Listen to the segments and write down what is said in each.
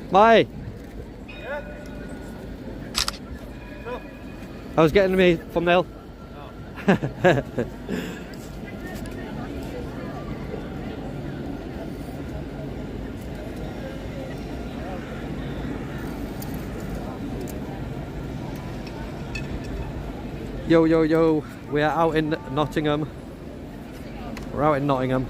Mai! I was getting me thumbnail. Yo, yo, yo, we are out in Nottingham. We're out in Nottingham.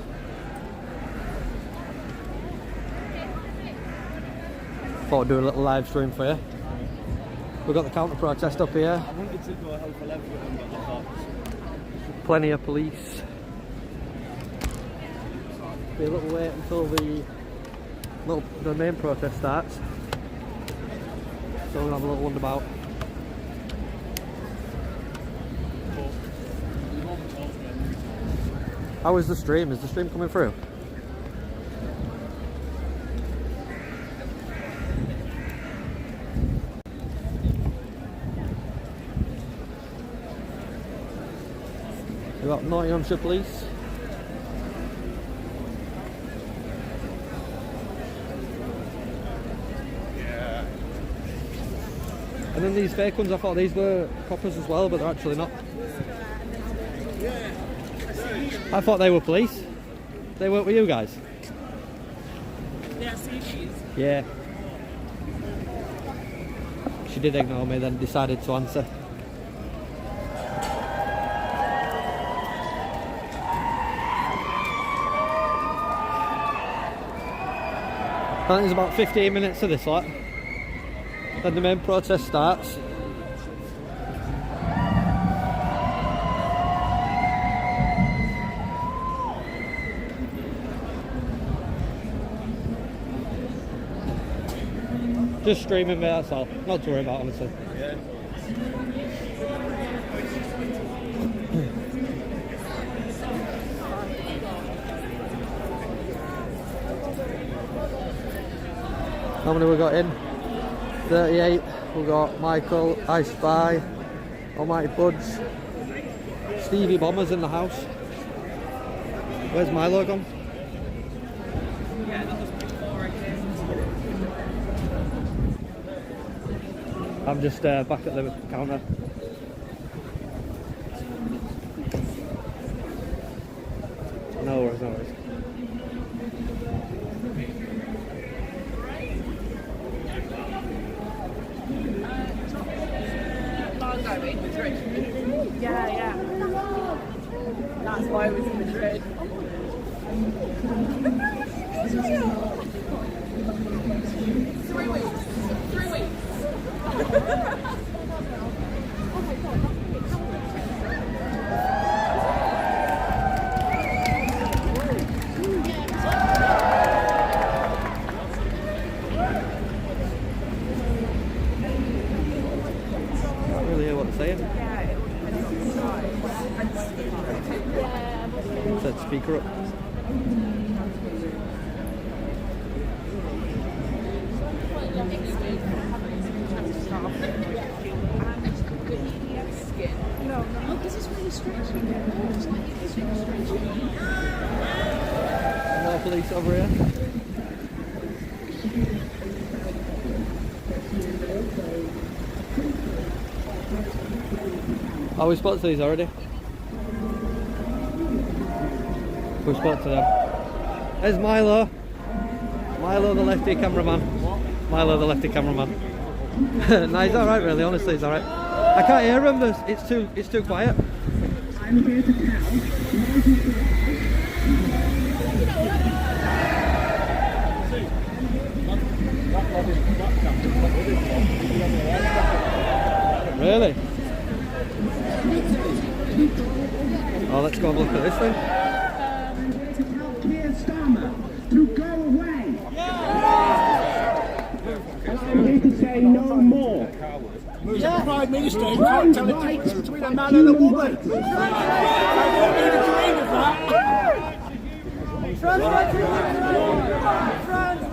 Thought I'd do a little live stream for you. We've got the counter protest up here. I wanted to go hell for leather with them, but I thought. Plenty of police. Be a little wait until the main protest starts. So we'll have a little wander. How is the stream? Is the stream coming through? We've got Nottinghamshire Police. Yeah. And then these fake ones, I thought these were coppers as well, but they're actually not. I thought they were police. They work with you guys? Yeah, safeties. Yeah. She did ignore me, then decided to answer. I think there's about 15 minutes to this lot. Then the main protest starts. Just streaming, mate, that's all. Not to worry about, honestly. Yeah. How many we got in? 38. We've got Michael, I Spy, Almighty Buds, Stevie Bomber's in the house. Where's Milo gone? Yeah, that was before I came. I'm just back at the counter. No worries, no worries. Yeah, yeah. That's why I was in Madrid. 3 weeks. 3 weeks. Can't really hear what they're saying. Set speaker up. No, because it's really stretchy. It's like it's really stretchy. More police over here. Oh, we spoke to these already. We spoke to them. There's Milo. Milo the lefty cameraman. Milo the lefty cameraman. No, he's alright really, honestly he's alright. I can't hear him, it's too quiet. I'm here to count. Really? Oh, let's go and look at this thing. To tell Keir Starmer to go away. I'm here to say no more. He's the Prime Minister, he can't tell the difference between a man and a woman. I don't need to agree with that. Trans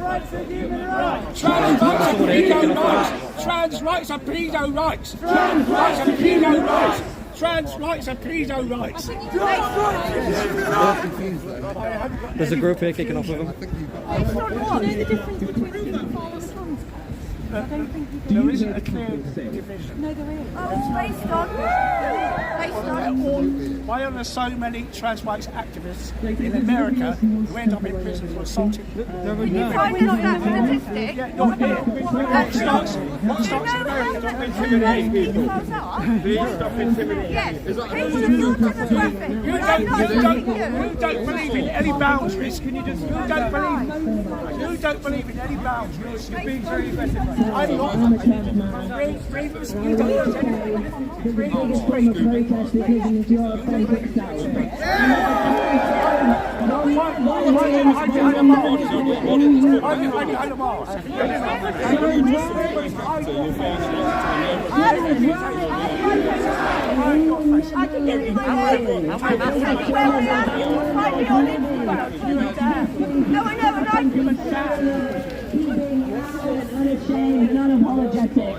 rights are human rights. Trans rights are pedo rights. Trans rights are pedo rights. Trans rights are pedo rights. trans rights are pedo rights. There's a group here kicking off with them. Based on what? You know the difference between paedophile and a trans person? I don't think you do. There isn't a clear division. No, there is. Oh, it's based on. Why are there so many trans rights activists in America who end up in prison for assaulting? Can you find us that statistic? Yeah, not here. What starts in America doesn't intimidate people. Yes. People are pornographic. You don't believe in any boundaries. Can you just? You don't believe in any boundaries. You're being very aggressive. I'm not. I'm a trans man. You don't know anything. From a protest because into your authentic self. I can give you my name. Where we are, you will find me on Instagram. No, I know, and I Being unashamed and unapologetic.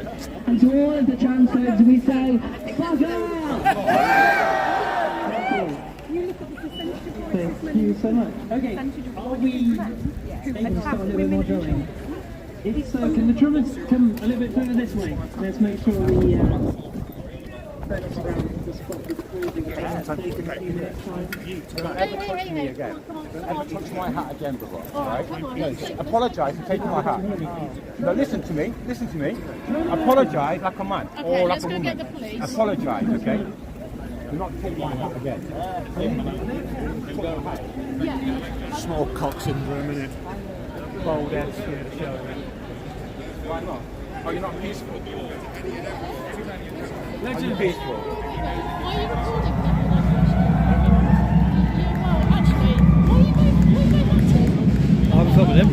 And to all of the transphobes we say, fuck out! Thank you so much. Okay, are we able to start a little bit more drilling? It's, can the drummers come a little bit further this way? Let's make sure we focus around the spot before we get Don't ever touch me again. Don't ever touch my hat again, brother. Right? No, apologise for taking my hat. No, listen to me. Listen to me. Apologise like a man or like a woman. Get the police. Apologise, okay? Do not take my hat again. Small cock syndrome, innit? Bold heads here to show. Why not? Oh, you're not peaceful. Are you peaceful? Why are you recording that? Well, actually, why are you going back to? I'm filming him.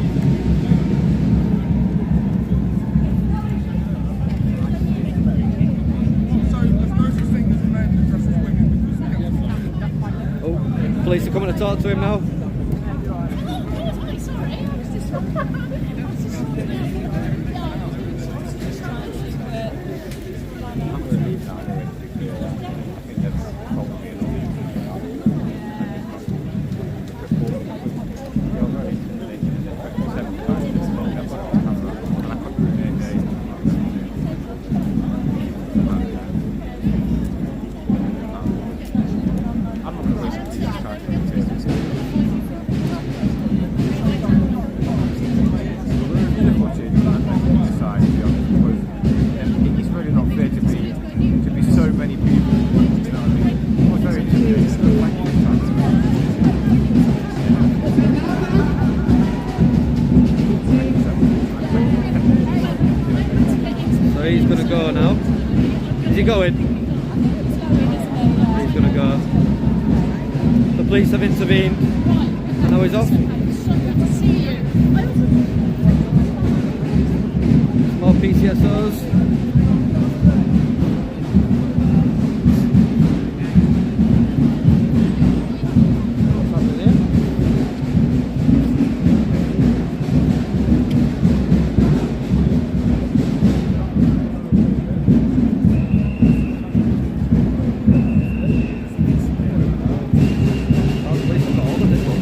Oh, police are coming to talk to him now. Oh, hi, sorry. I was just... It's really not fair to be so many people. You know what I mean? It was very intimidating. So he's going to go now. Is he going? He's going to go. The police have intervened. And now he's off. More PCSOs. What's happening here? Oh, the police have got hold of this one.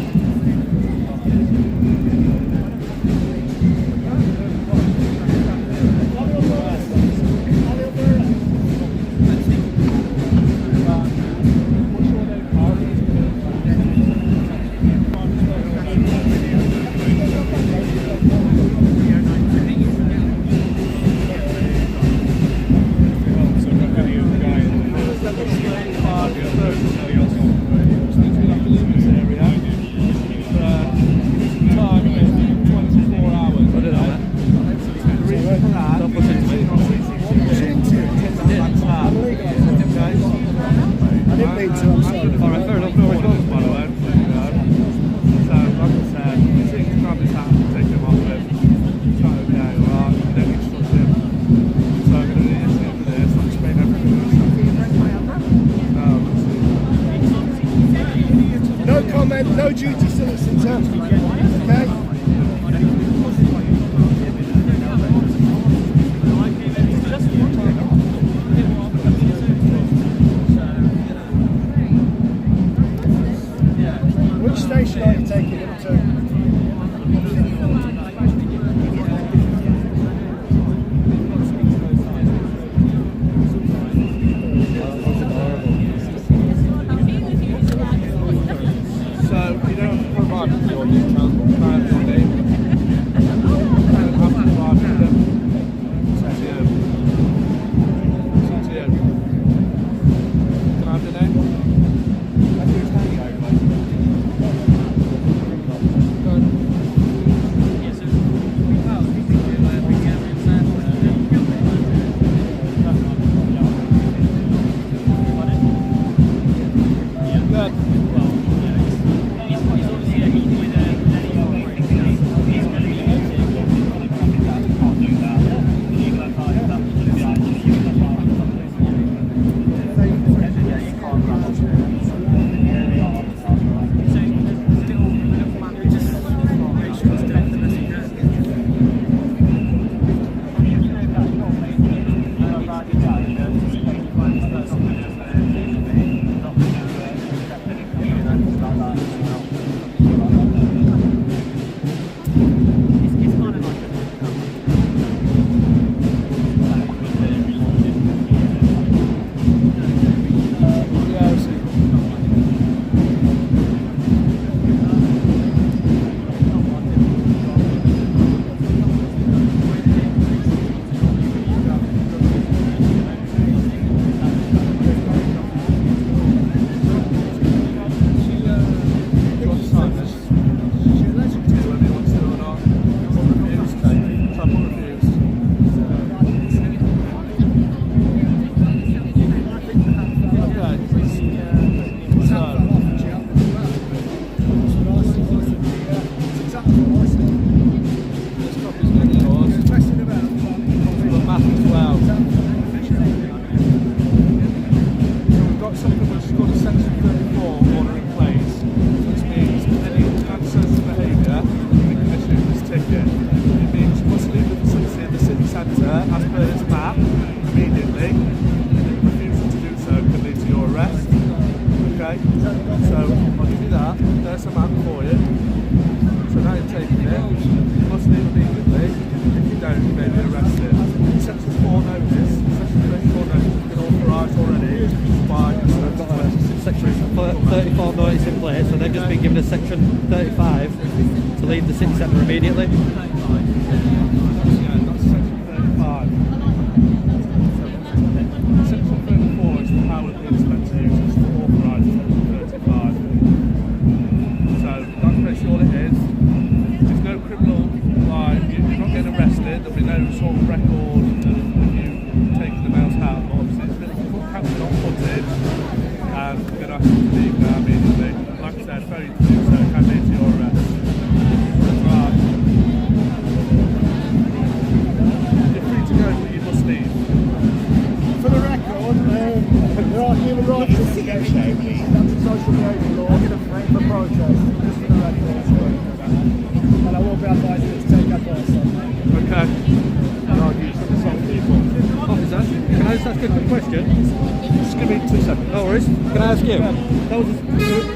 Section 35 to leave the city centre immediately.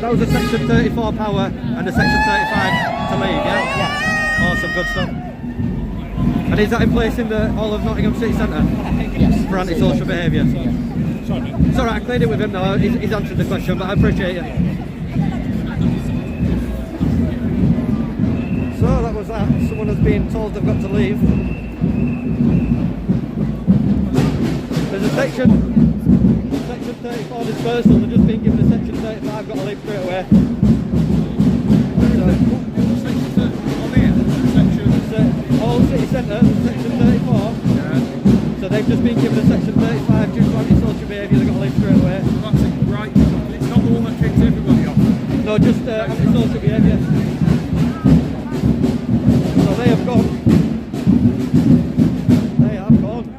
That was a section 34 power and a section 35 to leave, yeah? Yes. Awesome, good stuff. And is that in place in the all of Nottingham City Centre? Yes. For antisocial behaviour? It's alright, I cleared it with him now, he's answered the question, but I appreciate it. So that was that. Someone has been told they've got to leave. There's a section 34 dispersal, they've just been given a section 35, got to leave straight away. All city centre, section 34. Yeah. So they've just been given a section 35 due to antisocial behaviour, they've got to leave straight away. That's right. It's not the one that kicks everybody off. No, just antisocial behaviour. So they have gone. They have gone.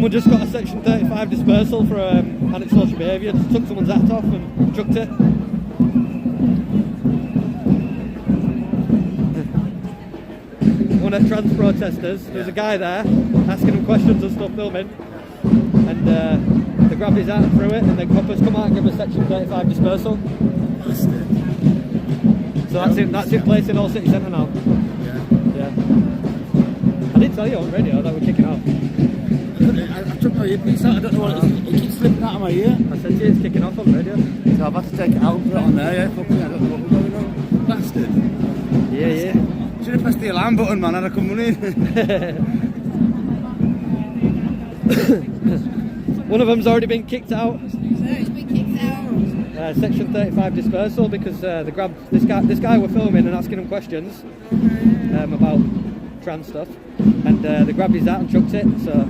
Someone just got a section 35 dispersal for antisocial behaviour. Just took someone's hat off and chucked it. One of the trans protesters, there was a guy there asking him questions and stuff, filming, and they grabbed his hat and threw it, and then coppers come out and give him a section 35 dispersal. So that's in place in all city centre now. Yeah. I did tell you on radio that we're kicking off. I took my earpiece out, I don't know what it is. It keeps slipping out of my ear. I said to you, it's kicking off on radio. So I've had to take it out and put it on there, yeah. Fucking, I don't know what we're going on. Bastard. Yeah. Should have pressed the alarm button, man, I'd have come running. One of them's already been kicked out. So it's been kicked out. Section 35 dispersal because they grabbed this guy were filming and asking him questions about trans stuff, and they grabbed his hat and chucked it. So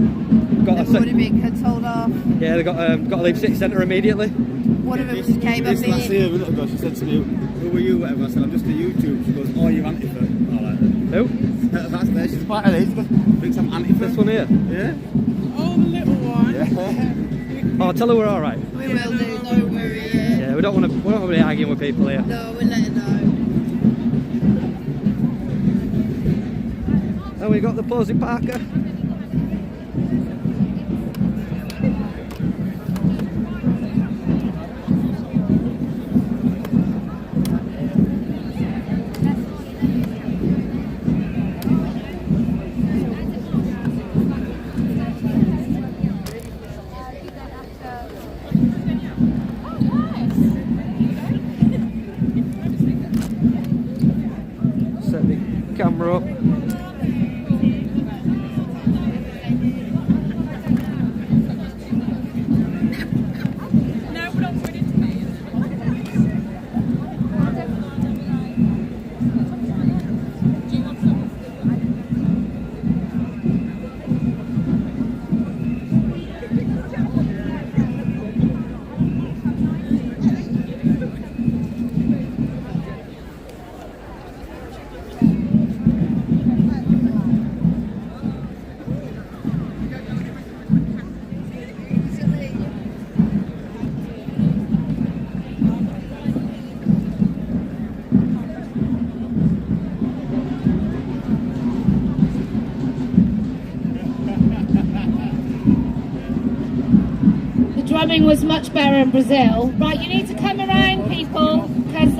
got They've already been told off. Yeah, they got to leave city centre immediately. One of them just came up This last year, a in. minute ago, she said to me, who were you, whatever. I said, I'm just a YouTube. She goes, oh, you're anti-fur. Alright. Who? That's there, she's quite an age. She goes, thinks I'm anti-fur. This one here. Yeah. Oh, the little one. Yeah. Oh, tell her we're all right. We will do, don't worry. Yeah. Yeah, we don't want to be arguing with people here. No, we'll let her know. And we got the Posy Parker. Set the camera up. Drumming was much better in Brazil. Right, you need to come around, people, because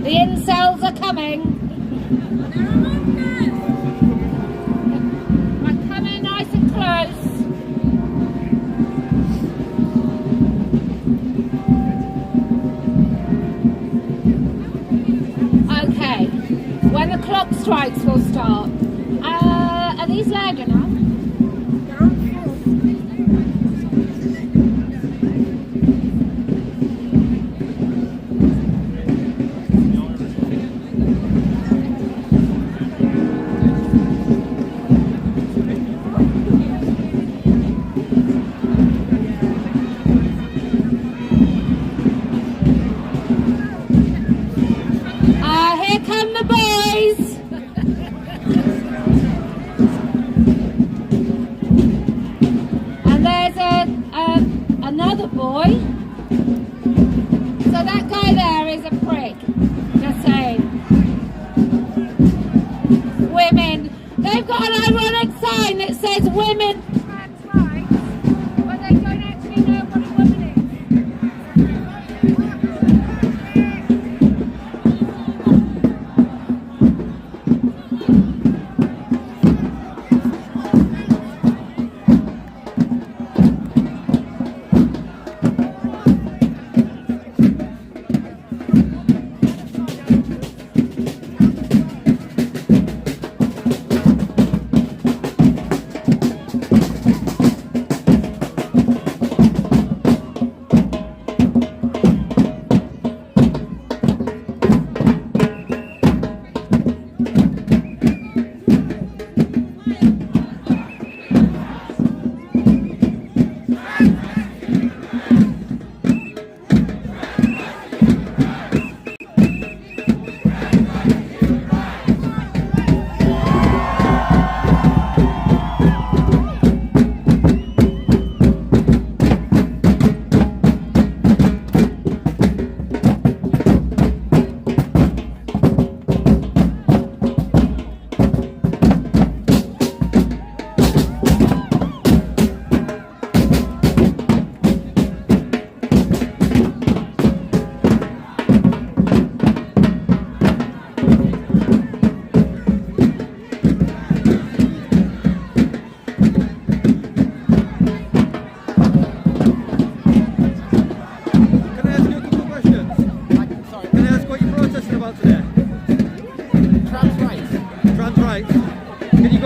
the incels are coming. Right, come in nice and close. Okay, when the clock strikes, we'll start. Are these loud enough? Here come the boys! And there's another boy. So that guy there is a prick. Just saying. Women. They've got an ironic sign that says women trans rights, but they don't actually know what a woman is.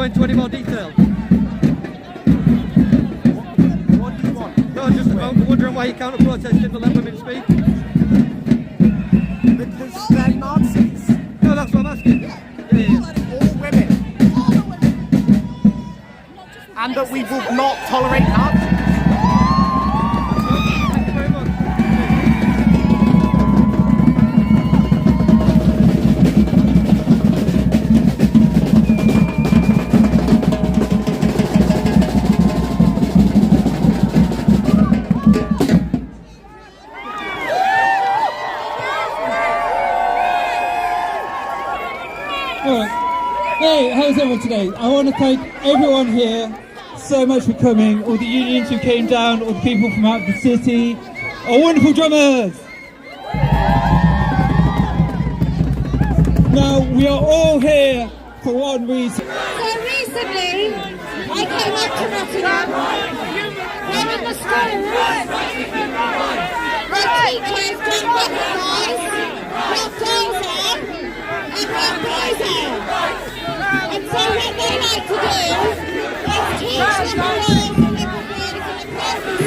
into any more detail? What do you want? No, just wondering why you counter protesting to let women speak. Because they're Nazis. No, that's what I'm asking. Yeah. All women. And that we will not tolerate Nazis. Thank you very much. Alright. Hey, how's everyone today? I want to thank everyone here so much for coming, all the unions who came down, all the people from out of the city, our wonderful drummers! Now, we are all here for one reason. So recently, I came up to Nottingham, where in the schools, the teachers don't recognise what girls are and what boys are. And so what they like to do is teach them the laws and the provisions and the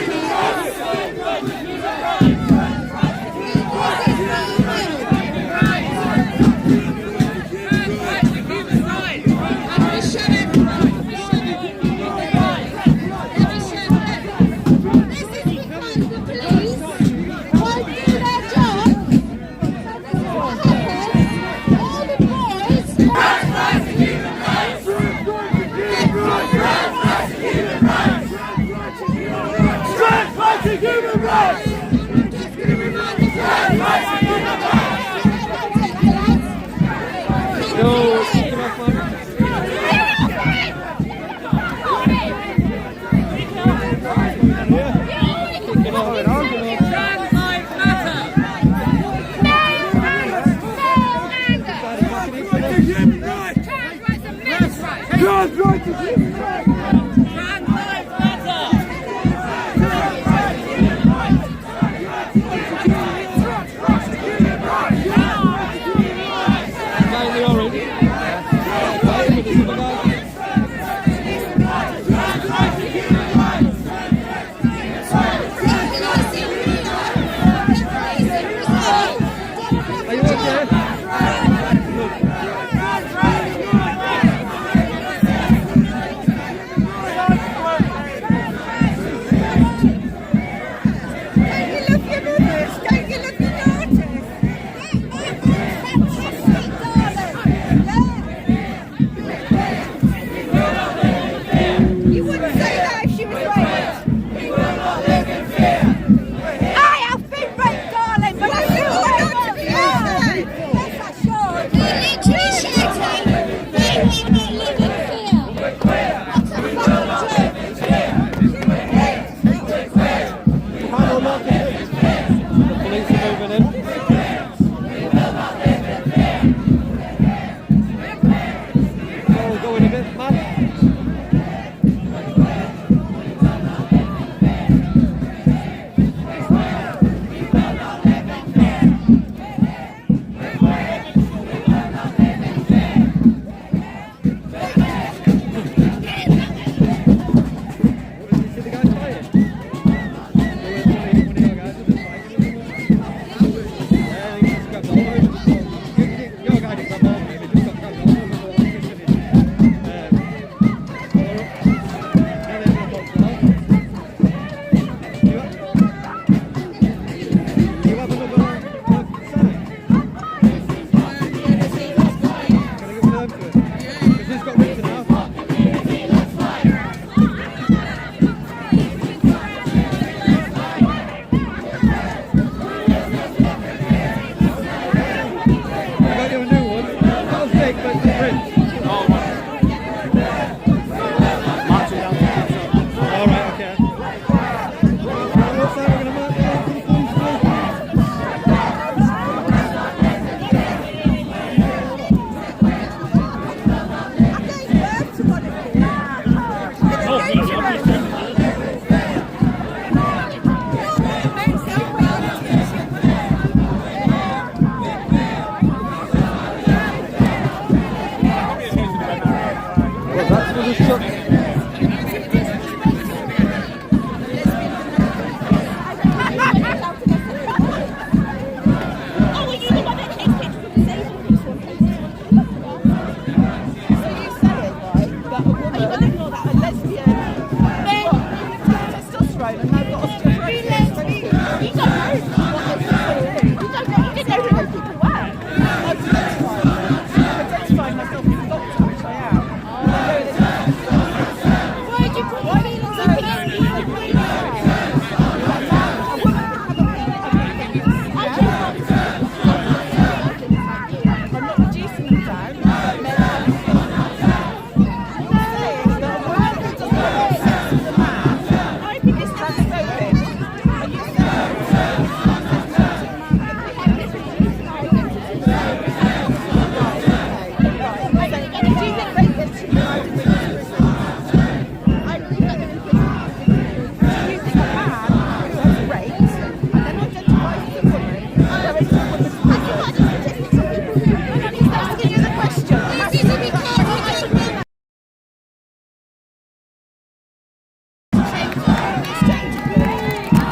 asking you the question. This is a record.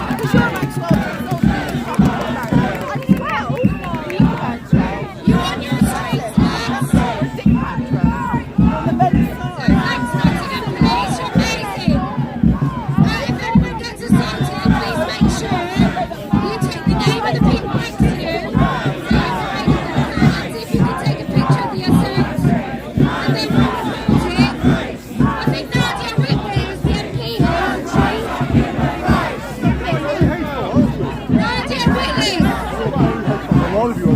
Because you're Maxwell. You on your streets, lads? Thanks, Nottingham Police, you're amazing. If anyone gets assaulted, please make sure you take the name of the people next to you. And if you can take a picture of the assault, and then we'll report it. I think Nadia Whitley was the MP here, wasn't she? Nadia Whitley! A lot of you are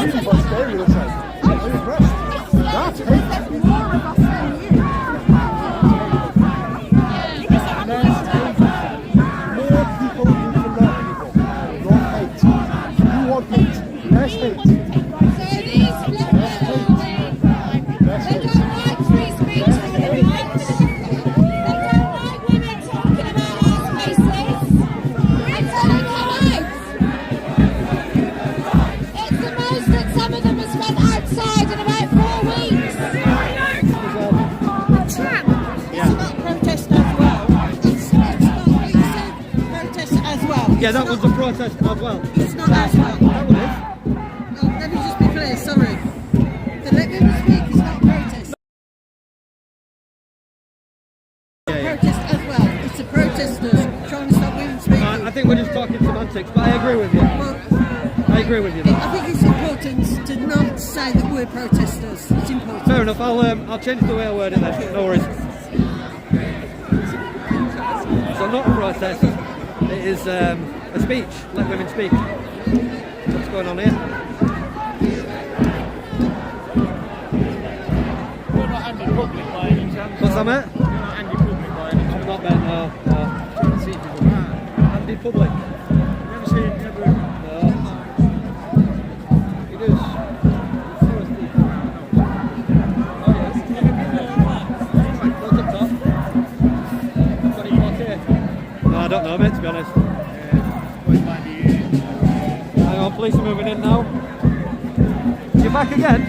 really quite scary, looks like. I'm impressed. That's hateful. More of us than you. More people need to love people, not hate. You want hate, less hate. So these people, they don't like free speech, they don't like women talking about our spaces. Until they come out. It's the most that some of them have spent outside in about 4 weeks. It's about protest as well. It's about what you said, protest as well. Yeah, that was a protest as well. It's not as well. That one is. Oh, let me just be clear, sorry. The let me speak is not protest. Protest as well. It's the protesters trying to stop women speaking. I think we're just talking semantics, but I agree with you. Well, I agree with you. Though. I think it's important to not say that we're protesters. It's important. Fair enough. I'll change the way I word it then. No worries. So not a protest. It is a speech. Let women speak. What's going on here? You're not anti-public by any chance. What's that, mate? You're not anti-public by any chance. I'm not Ben. No. See people mad. Anti-public. Never seen him, never. No. He does. Oh yes. What's up top? Got any more here? No, I don't know, mate. To be honest. Hang on, police are moving in now. You back again?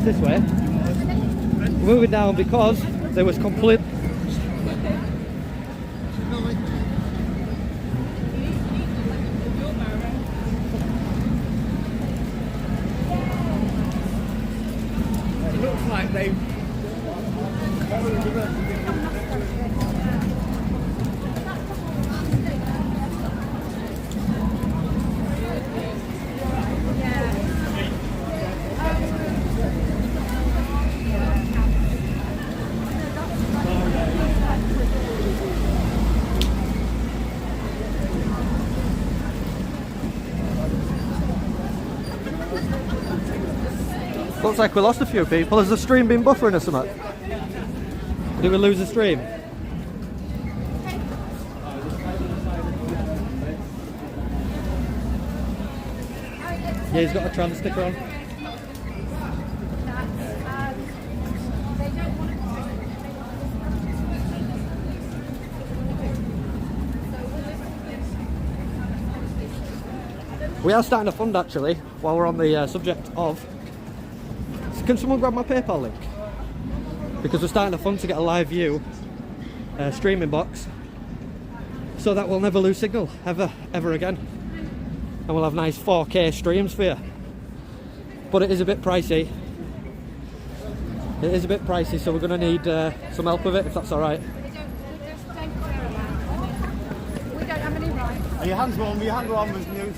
this way. We're moving down because there was complete. It looks like they. Looks like we lost a few people. Has the stream been buffering or something? Did we lose the stream? Yeah, he's got a trans sticker on. We are starting a fund actually, while we're on the subject of. Can someone grab my PayPal link? Because we're starting a fund to get a live view streaming box, so that we'll never lose signal ever again, and we'll have nice 4K streams for you. But it is a bit pricey. It is a bit pricey, so we're going to need some help with it, if that's all right. We don't have any right. Are your hands warm? Your hand warm was new.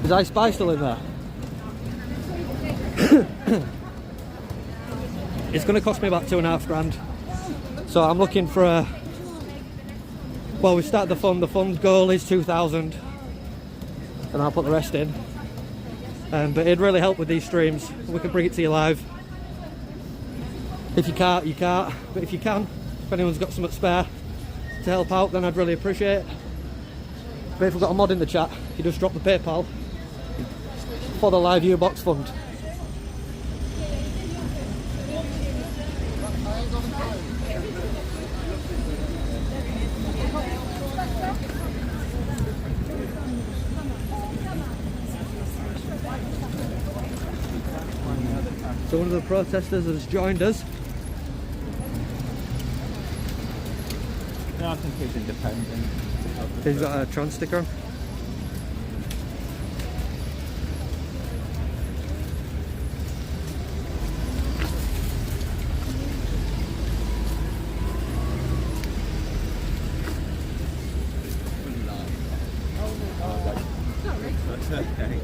Is I Spy still in there? It's going to cost me about £2.5 grand. So I'm looking for a. Well, we started the fund. The fund goal is 2,000, and I'll put the rest in. But it'd really help with these streams. We can bring it to you live. If you can't, you can't. But if you can, if anyone's got something spare to help out, then I'd really appreciate it. But if we've got a mod in the chat, you just drop the PayPal for the live view box fund. So one of the protesters has joined us. No, I think he's independent. He's got a trans sticker on. That's okay.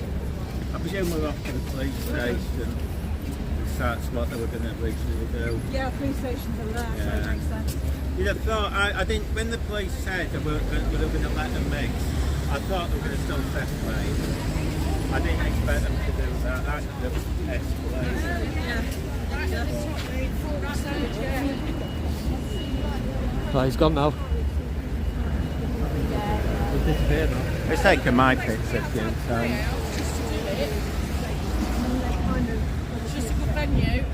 I presume we're off to the police station. That's what they were going to originally do. Yeah, police stations are there, so Yeah. it makes sense. You'd have thought, I think when the police said they were going to let them mix, I thought they were going to still separate. I didn't expect them to do that. That could have escalated. Oh, he's gone now. He's disappeared now. It's taken my pics a few times. It's just a good venue.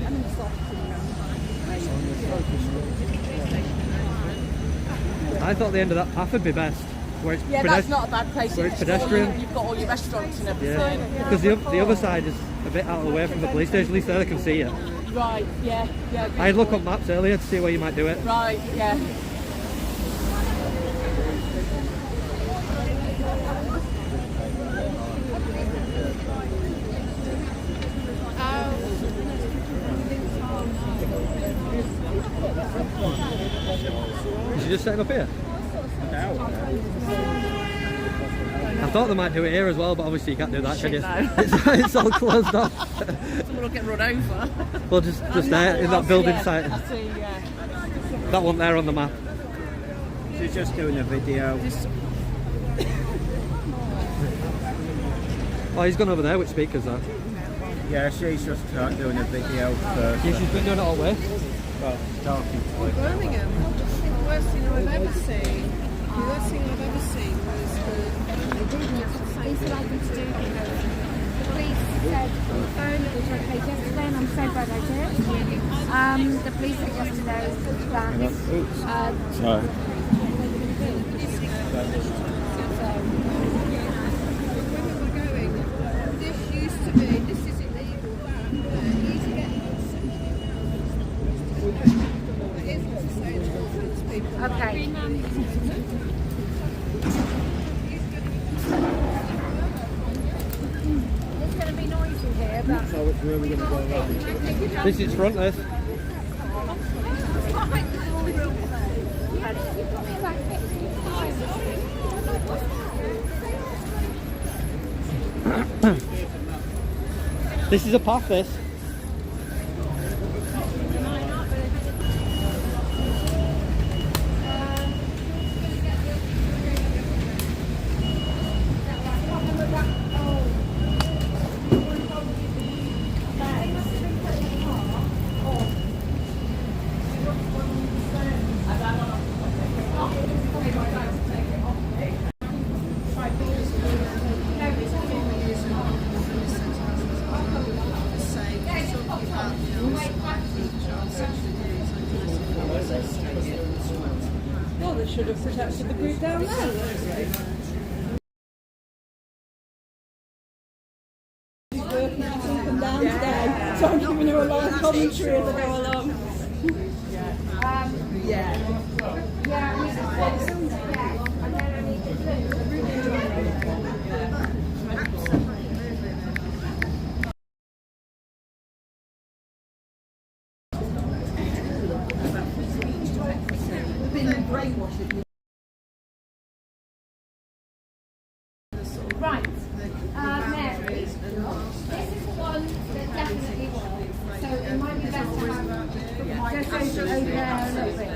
I thought the end of that path would be best, where it's Yeah, that's not a bad place. where it's You've got all pedestrian. your- You've got all your restaurants and everything. Yeah, because the other side is a bit out of the way from the police station. At least there they can see you. Right, yeah, yeah. good I'd look point. on maps earlier to see where you might do it. Right, yeah. Is she just setting up here? I thought they might do it here as well, but obviously you can't do that, can you? It's all closed off. Someone will get run over. Well, just there in that building site. I see, yeah. That one there on the map. She's just doing a video. Oh, he's gone over there. Which speakers are? Yeah, she's just doing a video first. Yeah, she's been doing it all way. Well, talking to her. Birmingham, the worst thing I've ever seen. The worst thing I've ever seen was He said I could do because the police said on the phone that we tried to pay yesterday, and I'm so glad I did. The police said yesterday that Sorry. when we were going, this used to be, this is illegal, that easy getting it isn't to say it's all for these people. okay. It's going to be noisy here, but So which way are we going to go around? This is front, this. This is a path, this. Well, they should have protected the group down there. Working up and down today, so I'm giving her a live commentary as I go along. Right, Mary, this is the one that definitely will. So it might be best to have just over there a little bit,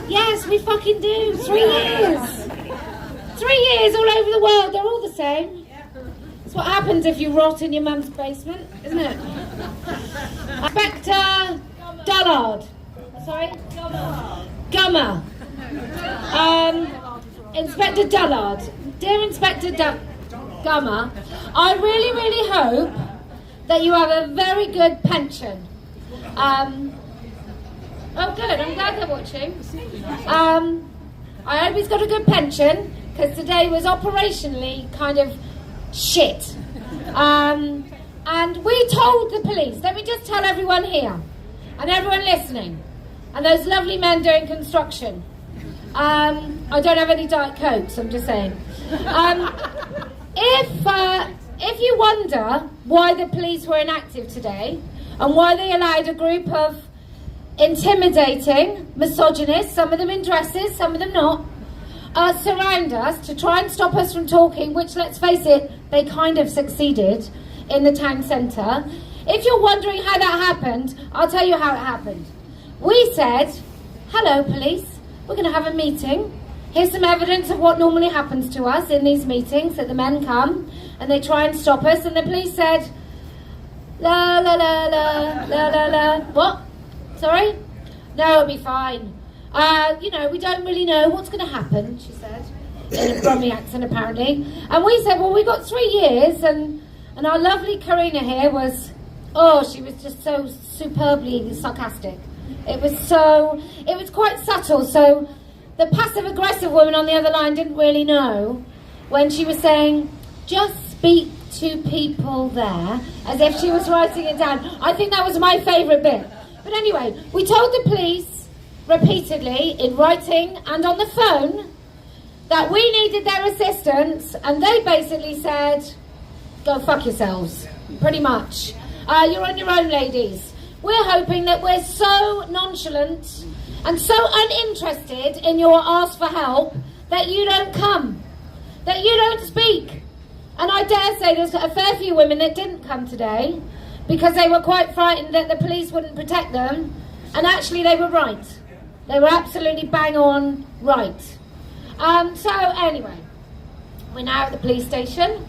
Yes, we fucking do. 3 years. 3 years all over the world. They're all the same. That's what happens if you rot in your mum's basement, isn't it? Inspector Dullard. Sorry? Gummer. Inspector Dullard. Dear Inspector Gummer, I really, really hope that you have a very good pension. Oh good, I'm glad they're watching. I hope he's got a good pension, because today was operationally kind of shit. And we told the police, let me just tell everyone here, and everyone listening, and those lovely men doing construction. I don't have any Diet Cokes, I'm just saying. If you wonder why the police were inactive today, and why they allowed a group of intimidating misogynists, some of them in dresses, some of them not, surround us to try and stop us from talking, which, let's face it, they kind of succeeded in the town centre. If you're wondering how that happened, I'll tell you how it happened. We said, hello police, we're going to have a meeting. Here's some evidence of what normally happens to us in these meetings, that the men come and they try and stop us, and the police said, la la la la la la la. What? Sorry? No, it'll be fine. We don't really know what's going to happen, she said, in a Brummie accent apparently. And we said, well, we got 3 years, and our lovely Karina here was, she was just so superbly sarcastic. It was quite subtle, so the passive-aggressive woman on the other line didn't really know when she was saying, just speak 2 people there, as if she was writing it down. I think that was my favourite bit. But anyway, we told the police repeatedly, in writing and on the phone, that we needed their assistance, and they basically said, go fuck yourselves, pretty much. You're on your own, ladies. We're hoping that we're so nonchalant and so uninterested in your ask for help that you don't come, that you don't speak. And I dare say there's a fair few women that didn't come today because they were quite frightened that the police wouldn't protect them, and actually they were right. They were absolutely bang on right. So anyway, we're now at the police station.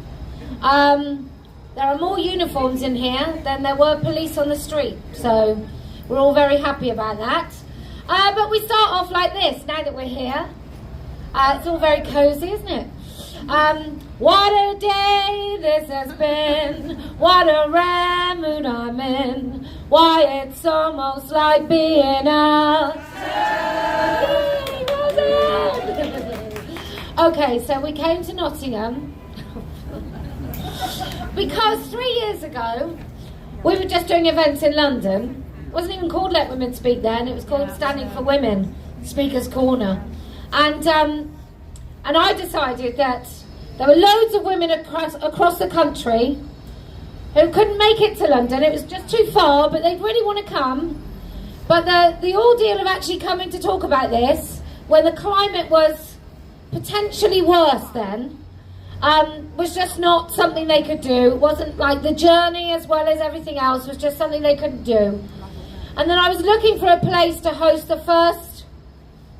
There are more uniforms in here than there were police on the street, so we're all very happy about that. But we start off like this, now that we're here. It's all very cosy, isn't it? What a day this has been, what a rare mood I'm in, why it's almost like being us. Okay, so we came to Nottingham because 3 years ago we were just doing events in London. It wasn't even called Let Women Speak then, it was called Standing for Women, Speaker's Corner. And I decided that there were loads of women across the country who couldn't make it to London. It was just too far, but they'd really want to come. But the ordeal of actually coming to talk about this, when the climate was potentially worse then, was just not something they could do. It wasn't like the journey as well as everything else was just something they couldn't do. And then I was looking for a place to host the first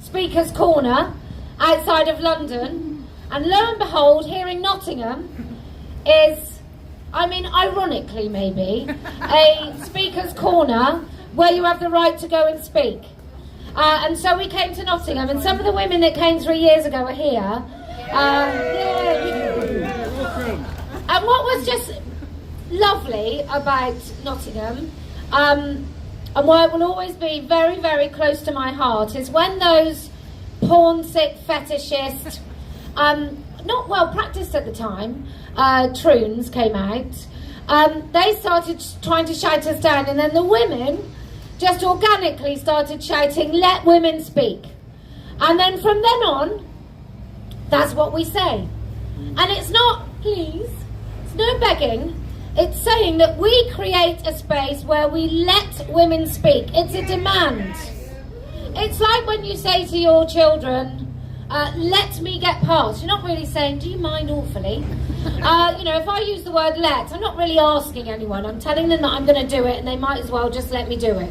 Speaker's Corner outside of London, and lo and behold, here in Nottingham is, I mean, ironically maybe, a Speaker's Corner where you have the right to go and speak. And so we came to Nottingham, and some of the women that came 3 years ago are here. And what was just lovely about Nottingham, and why it will always be very, very close to my heart, is when those porn-sick fetishist, not well practiced at the time, troons came out, they started trying to shout us down, and then the women just organically started shouting, let women speak. And then from then on, that's what we say. And it's not, please, it's no begging, it's saying that we create a space where we let women speak. It's a demand. It's like when you say to your children, let me get past. You're not really saying, do you mind awfully? You know, if I use the word let, I'm not really asking anyone. I'm telling them that I'm going to do it, and they might as well just let me do it.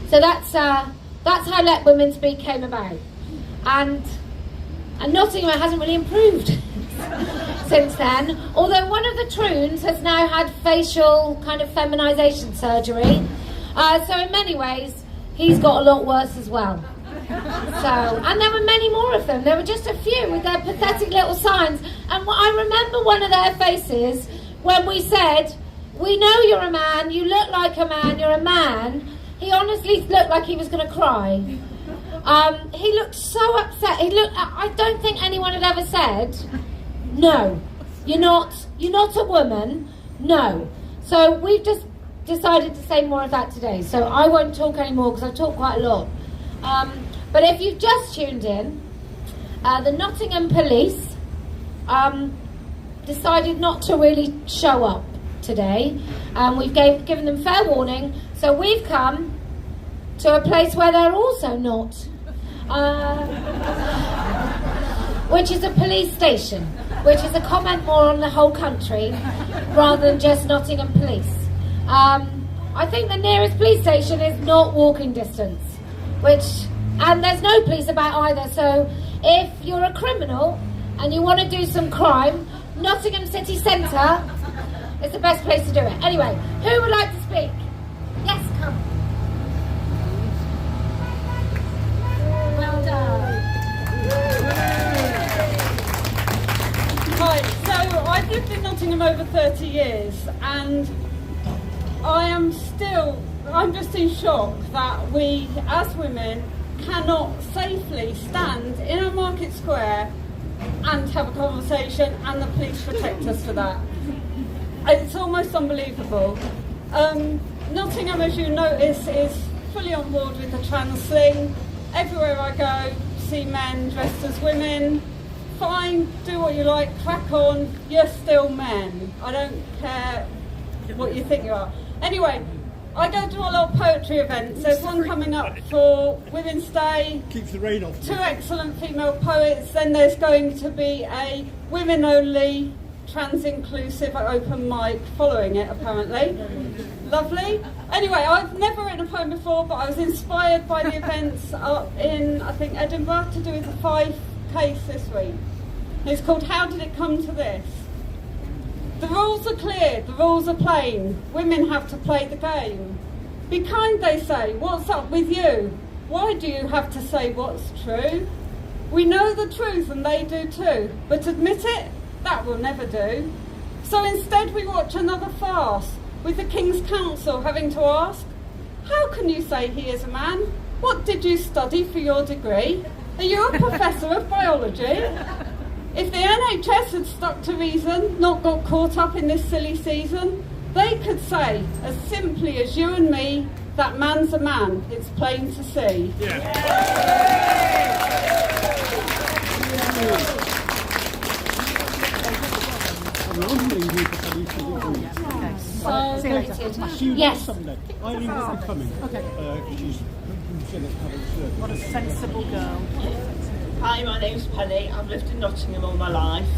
So that's how Let Women Speak came about. And Nottingham hasn't really improved since then. Although one of the troons has now had facial kind of feminisation surgery. So in many ways, he's got a lot worse as well. So, and there were many more of them. There were just a few with their pathetic little signs. And I remember one of their faces when we said, we know you're a man, you look like a man, you're a man. He honestly looked like he was going to cry. He looked so upset. I don't think anyone had ever said, no, you're not a woman, no. So we've just decided to say more of that today. So I won't talk anymore because I've talked quite a lot. But if you've just tuned in, the Nottingham police decided not to really show up today. We've given them fair warning. So we've come to a place where they're also not, which is a police station, which is a comment more on the whole country rather than just Nottingham police. I think the nearest police station is not walking distance, and there's no police about either. So if you're a criminal and you want to do some crime, Nottingham City Centre is the best place to do it. Anyway, who would like to speak? Yes, come. Well done. Right, so I've lived in Nottingham over 30 years, and I'm just in shock that we, as women, cannot safely stand in a market square and have a conversation, and the police protect us for that. It's almost unbelievable. Nottingham, as you notice, is fully on board with the trans thing. Everywhere I go, see men dressed as women. Fine, do what you like, crack on, you're still men. I don't care what you think you are. Anyway, I go to a lot of poetry events. There's one coming up for Women's Day. Keeps the rain off. 2 excellent female poets. Then there's going to be a women-only, trans-inclusive open mic following it, apparently. Lovely. Anyway, I've never written a poem before, but I was inspired by the events up in, I think, Edinburgh to do with the 5 case this week. It's called How Did It Come to This? The rules are clear, the rules are plain. Women have to play the game. Be kind, they say. What's up with you? Why do you have to say what's true? We know the truth and they do too, but admit it, that will never do. So instead we watch another farce, with the King's Council having to ask, how can you say he is a man? What did you study for your degree? Are you a professor of biology? If the NHS had stuck to reason, not got caught up in this silly season, they could say, as simply as you and me, that man's a man, it's plain to see. Yes. Eileen will be coming. What a sensible girl. Hi, my name's Penny. I've lived in Nottingham all my life.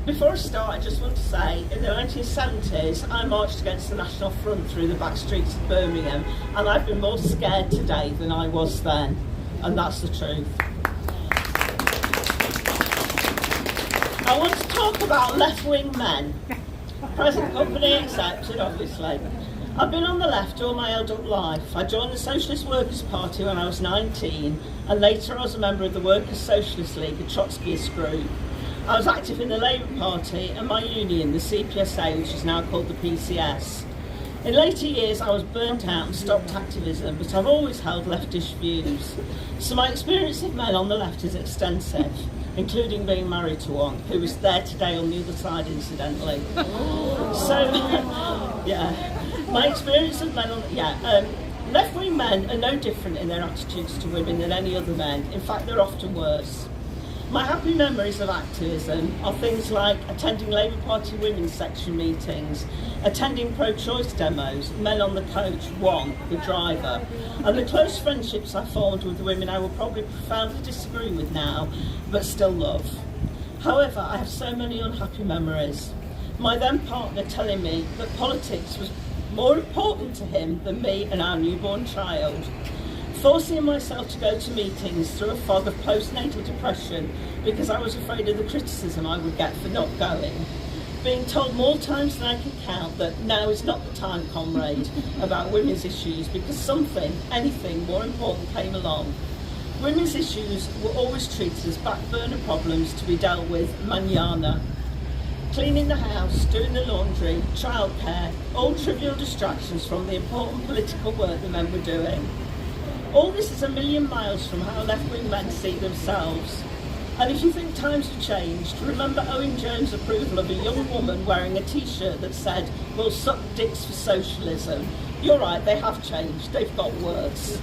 Before I start, I just want to say, in the 1970s, I marched against the National Front through the back streets of Birmingham, and I've been more scared today than I was then, and that's the truth. I want to talk about left-wing men. Present company accepted, obviously. I've been on the left all my adult life. I joined the Socialist Workers' Party when I was 19, and later I was a member of the Workers' Socialist League, a Trotskyist group. I was active in the Labour Party and my union, the CPSA, which is now called the PCS. In later years I was burnt out and stopped activism, but I've always held leftish views. So my experience of men on the left is extensive, including being married to one, who was there today on the other side, incidentally. So, yeah, my experience of men on, left-wing men are no different in their attitudes to women than any other men. In fact, they're often worse. My happy memories of activism are things like attending Labour Party women's section meetings, attending pro-choice demos, men on the coach, one, the driver, and the close friendships I formed with the women I will probably profoundly disagree with now, but still love. However, I have so many unhappy memories. My then partner telling me that politics was more important to him than me and our newborn child. Forcing myself to go to meetings through a fog of postnatal depression because I was afraid of the criticism I would get for not going. Being told more times than I can count that now is not the time, comrade, about women's issues because something, anything more important came along. Women's issues were always treated as back burner problems to be dealt with mañana. Cleaning the house, doing the laundry, childcare, all trivial distractions from the important political work the men were doing. All this is a million miles from how left-wing men see themselves. And if you think times have changed, remember Owen Jones' approval of a young woman wearing a t-shirt that said, "We'll suck dicks for socialism." You're right, they have changed, they've got worse.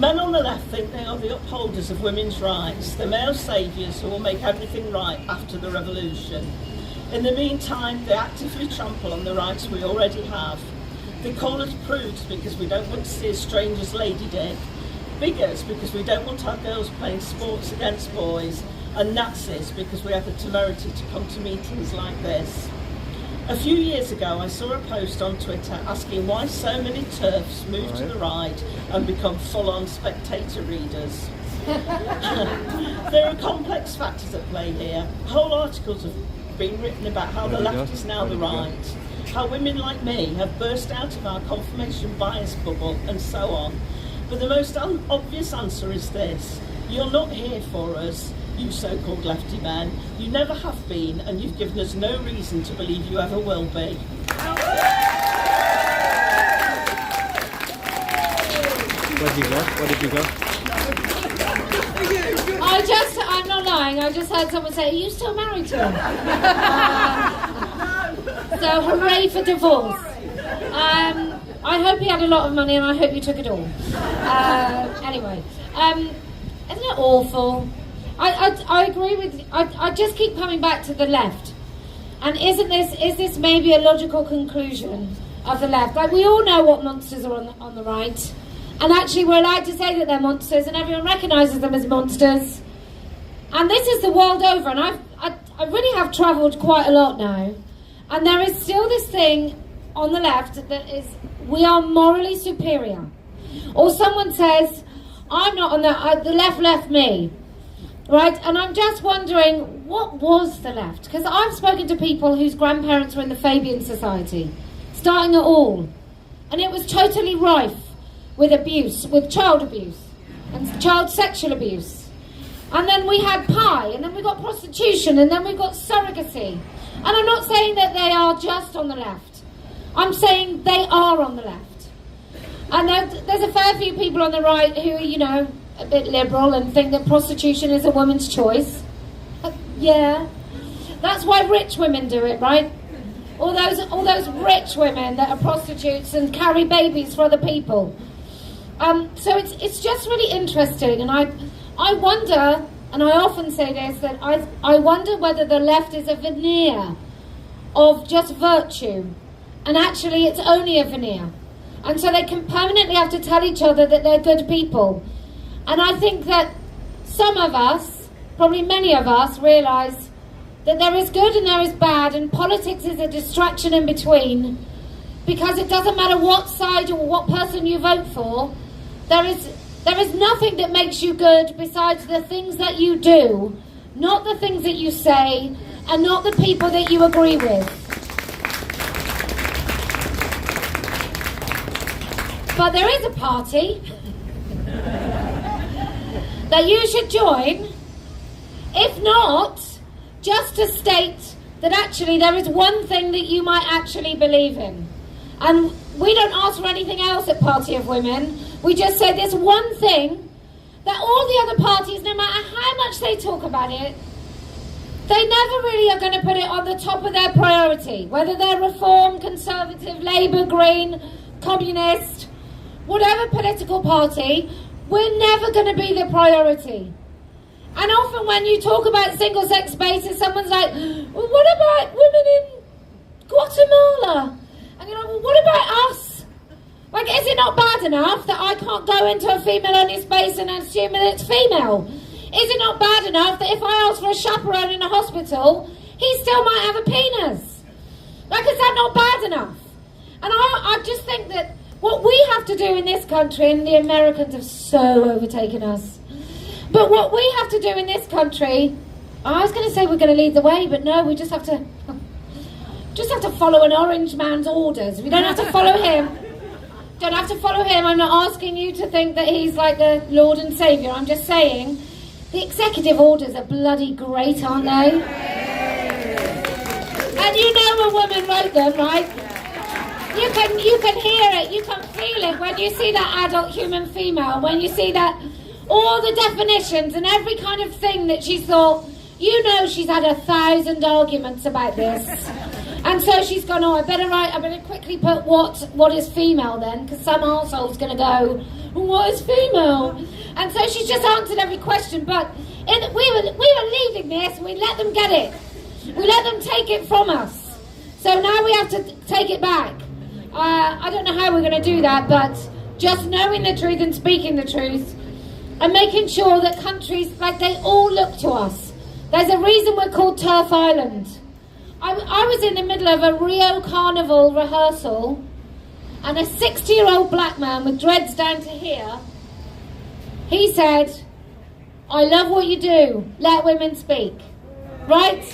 Men on the left think they are the upholders of women's rights, the male saviours who will make everything right after the revolution. In the meantime, they actively trample on the rights we already have. They call us prudes because we don't want to see a stranger's lady dick, bigots because we don't want our girls playing sports against boys, and Nazis because we have the temerity to come to meetings like this. A few years ago I saw a post on Twitter asking why so many TERFs move to the right and become full-on spectator readers. There are complex factors at play here. Whole articles have been written about how the left is now the right, how women like me have burst out of our confirmation bias bubble, and so on. But the most obvious answer is this: you're not here for us, you so-called lefty men. You never have been, and you've given us no reason to believe you ever will be. Where did you go? Where did you go? I'm not lying, I just heard someone say, are you still married to him? So hooray for divorce. I hope he had a lot of money and I hope you took it all. Anyway, isn't it awful? I agree with, I just keep coming back to the left. And is this maybe a logical conclusion of the left? Like, we all know what monsters are on the right. And actually we're allowed to say that they're monsters and everyone recognises them as monsters. And this is the world over, and I really have travelled quite a lot now. And there is still this thing on the left that is, we are morally superior. Or someone says, I'm not on the left left me. Right? And I'm just wondering, what was the left? Because I've spoken to people whose grandparents were in the Fabian Society, starting at all. And it was totally rife with abuse, with child abuse, and child sexual abuse. And then we had pie, and then we got prostitution, and then we got surrogacy. And I'm not saying that they are just on the left. I'm saying they are on the left. And there's a fair few people on the right who are, you know, a bit liberal and think that prostitution is a woman's choice. Yeah. That's why rich women do it, right? All those rich women that are prostitutes and carry babies for other people. So it's just really interesting, and I wonder, and I often say this, that I wonder whether the left is a veneer of just virtue, and actually it's only a veneer. And so they can permanently have to tell each other that they're good people. And I think that some of us, probably many of us, realise that there is good and there is bad, and politics is a distraction in between, because it doesn't matter what side or what person you vote for, there is nothing that makes you good besides the things that you do, not the things that you say, and not the people that you agree with. But there is a party that you should join, if not, just to state that actually there is one thing that you might actually believe in. And we don't ask for anything else at Party of Women. We just say this one thing that all the other parties, no matter how much they talk about it, they never really are going to put it on the top of their priority. Whether they're Reform, Conservative, Labour, Green, Communist, whatever political party, we're never going to be the priority. And often when you talk about single-sex spaces, someone's like, well, what about women in Guatemala? And you're like, well, what about us? Like, is it not bad enough that I can't go into a female-only space and assume that it's female? Is it not bad enough that if I ask for a chaperone in a hospital, he still might have a penis? Like, is that not bad enough? And I just think that what we have to do in this country, and the Americans have so overtaken us, but what we have to do in this country, I was going to say we're going to lead the way, but no, we just have to follow an orange man's orders. We don't have to follow him. Don't have to follow him. I'm not asking you to think that he's like the Lord and Saviour. I'm just saying the executive orders are bloody great, aren't they? And you know a woman wrote them, right? You can hear it, you can feel it when you see that adult human female, when you see that all the definitions and every kind of thing that she's thought, you know she's had 1,000 arguments about this. And so she's gone, oh, I better quickly put what is female then, because some arsehole's going to go, what is female? And so she's just answered every question, but we were leading this, we let them get it. We let them take it from us. So now we have to take it back. I don't know how we're going to do that, but just knowing the truth and speaking the truth and making sure that countries, like, they all look to us. There's a reason we're called Turf Island. I was in the middle of a Rio Carnival rehearsal, and a 60-year-old black man with dreads down to here, he said, I love what you do, let women speak. Right?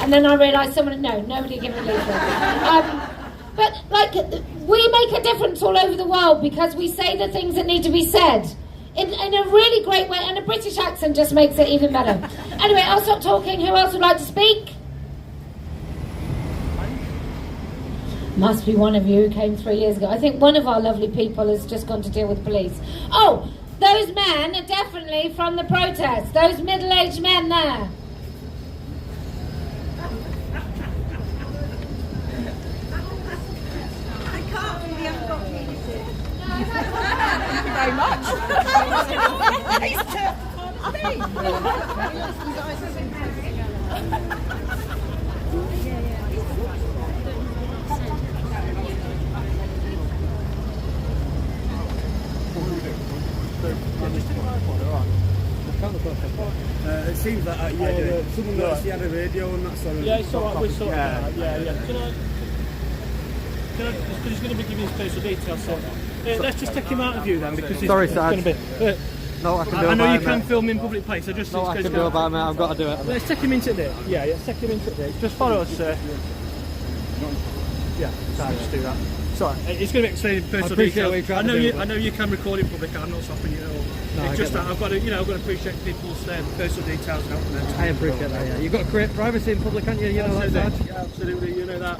And then I realised nobody gave me a leaflet. But, like, we make a difference all over the world because we say the things that need to be said in a really great way, and a British accent just makes it even better. Anyway, I'll stop talking. Who else would like to speak? Must be one of you who came 3 years ago. I think one of our lovely people has just gone to deal with the police. Oh, those men are definitely from the protest. Those middle-aged men there. we haven't got penises. Thank you very much. He's it seems that someone noticed he had a radio and that sort of. Yeah, it's alright, we're sorting that out. Yeah. Because he's going to be giving his personal details, so let's just take him out of view then, because he's Sorry, going to be. No, I can do it. I know by you it, can mate. film in public place. I just No, I can do it by mate. I've got to do it. Let's take him into there. Yeah, take him into there. Just follow us, sir. Yeah, sorry, just do that. Sorry, it's going to be explaining personal details. I know you can record in public. I'm not stopping you at all. No, it's just that I've got to appreciate people's personal details and help them. I appreciate that. Yeah, you've got to create privacy in public, haven't you? You know that. Yeah, absolutely. You know that.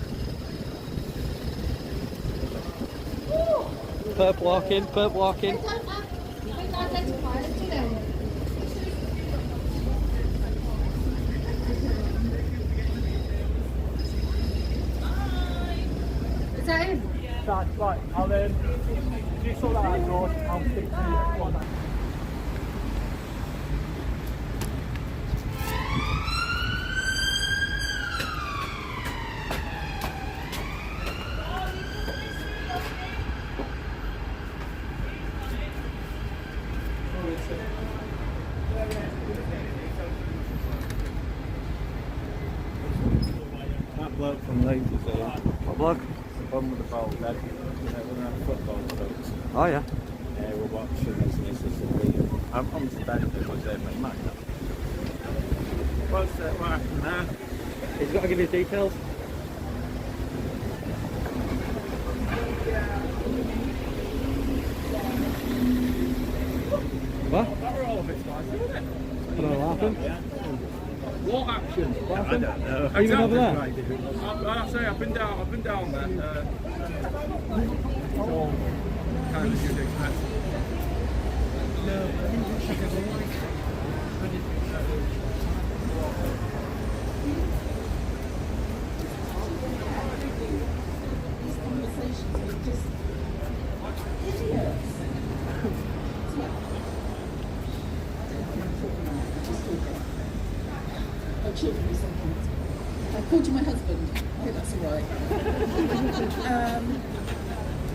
Perp walking, perp walking. Is that him? Right, I'll if you sort that out, George, I'll speak to you. That bloke from Leeds is here. What bloke? The one with the bald head. When I football folks. Oh yeah. We're watching this and this is the video. I'm suspended because they're my man. What happened there? He's got to give his details. What? That were all of it's nice, isn't it? I don't know what happened. What action? What happened? I don't know. Are you been over there? I'll say I've been down there. Kind of as you'd expect. I called you my husband. I hope that's all right.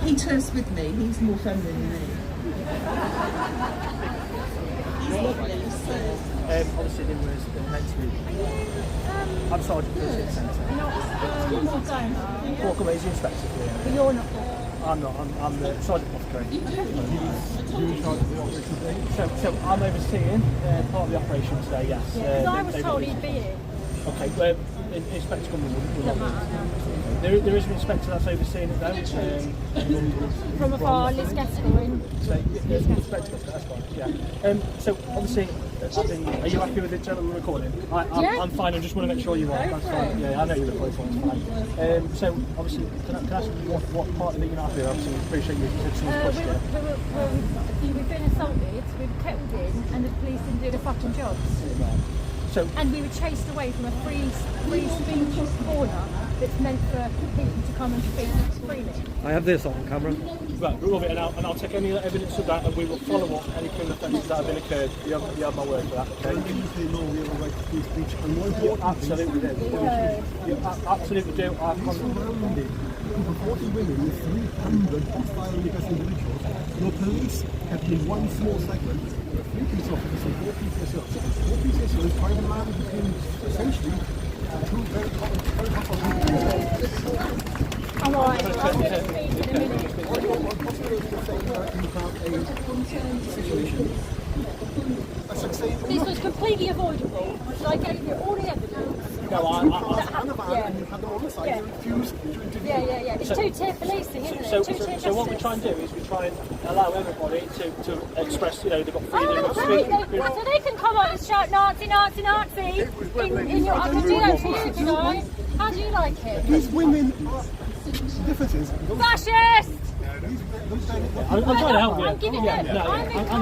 He turfs with me. He's more feminine than me. He's lovely. Obviously, there was meant to be. I'm Sergeant Bruce Centre. Walk away as the inspector. But you're not. I'm not. I'm the Sergeant Apothecary. So I'm overseeing part of the operation today. Yes. Because I was told he'd be here. Okay. Inspector Gummer will not. There is an inspector that's overseeing it though. From afar, Liz Gascoigne. Inspector, that's fine. Yeah. So obviously, are you happy with the gentleman recording? I'm fine. I just want to make sure you are. That's fine. Yeah, I know you're the police one. Fine. So obviously, can I ask what part of it you're not happy with? Obviously, we appreciate you said someone's pushed here. We've been assaulted. We've kettled in, and the police didn't do the fucking job. And we were chased away from a free speech corner that's meant for people to come and speak freely. I have this on camera. Right, we'll it, and I'll take any evidence of that, and we will follow up any criminal offences that have been occurred. You have my word for that, okay? Absolutely do. You absolutely do. Over 40 women with 300 hostile individuals. Your police have been one small segment. 3 police officers and 4 PCSOs. 4 PCSOs trying to man between essentially 2 very hostile I'm alright, I'll get it in a minute. This was completely avoidable. So I gave you all the evidence. No, Yeah. It's two-tier policing, isn't it? So what we try and do is we try and allow everybody to express, they've got freedom of So speech. they can come out and shout Nazi, Nazi, Nazi in your, I can do that to you, you know? How do you like it? These women are differences. Fascist! I'm trying to help you. I'm giving I'm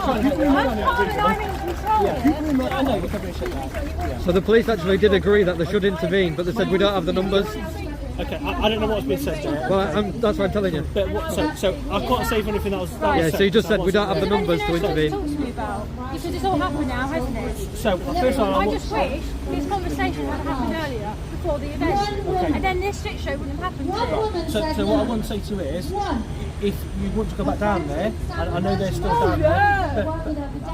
trying to help you. I'm in control here. I know, we can appreciate that. So the police actually did agree that they should intervene, but they said we don't have the numbers. Okay, I don't know what's been said there. Well, that's what I'm telling you. But so I can't say for anything that was. Yeah, so you just said we don't have the numbers to intervene. Talk to me about because it's all happened now, hasn't it? So first of all, I just wish this conversation had happened earlier before the event, and then this shit show wouldn't have happened. So what I want to say to you is, if you want to go back down there, I know they're still down there, but,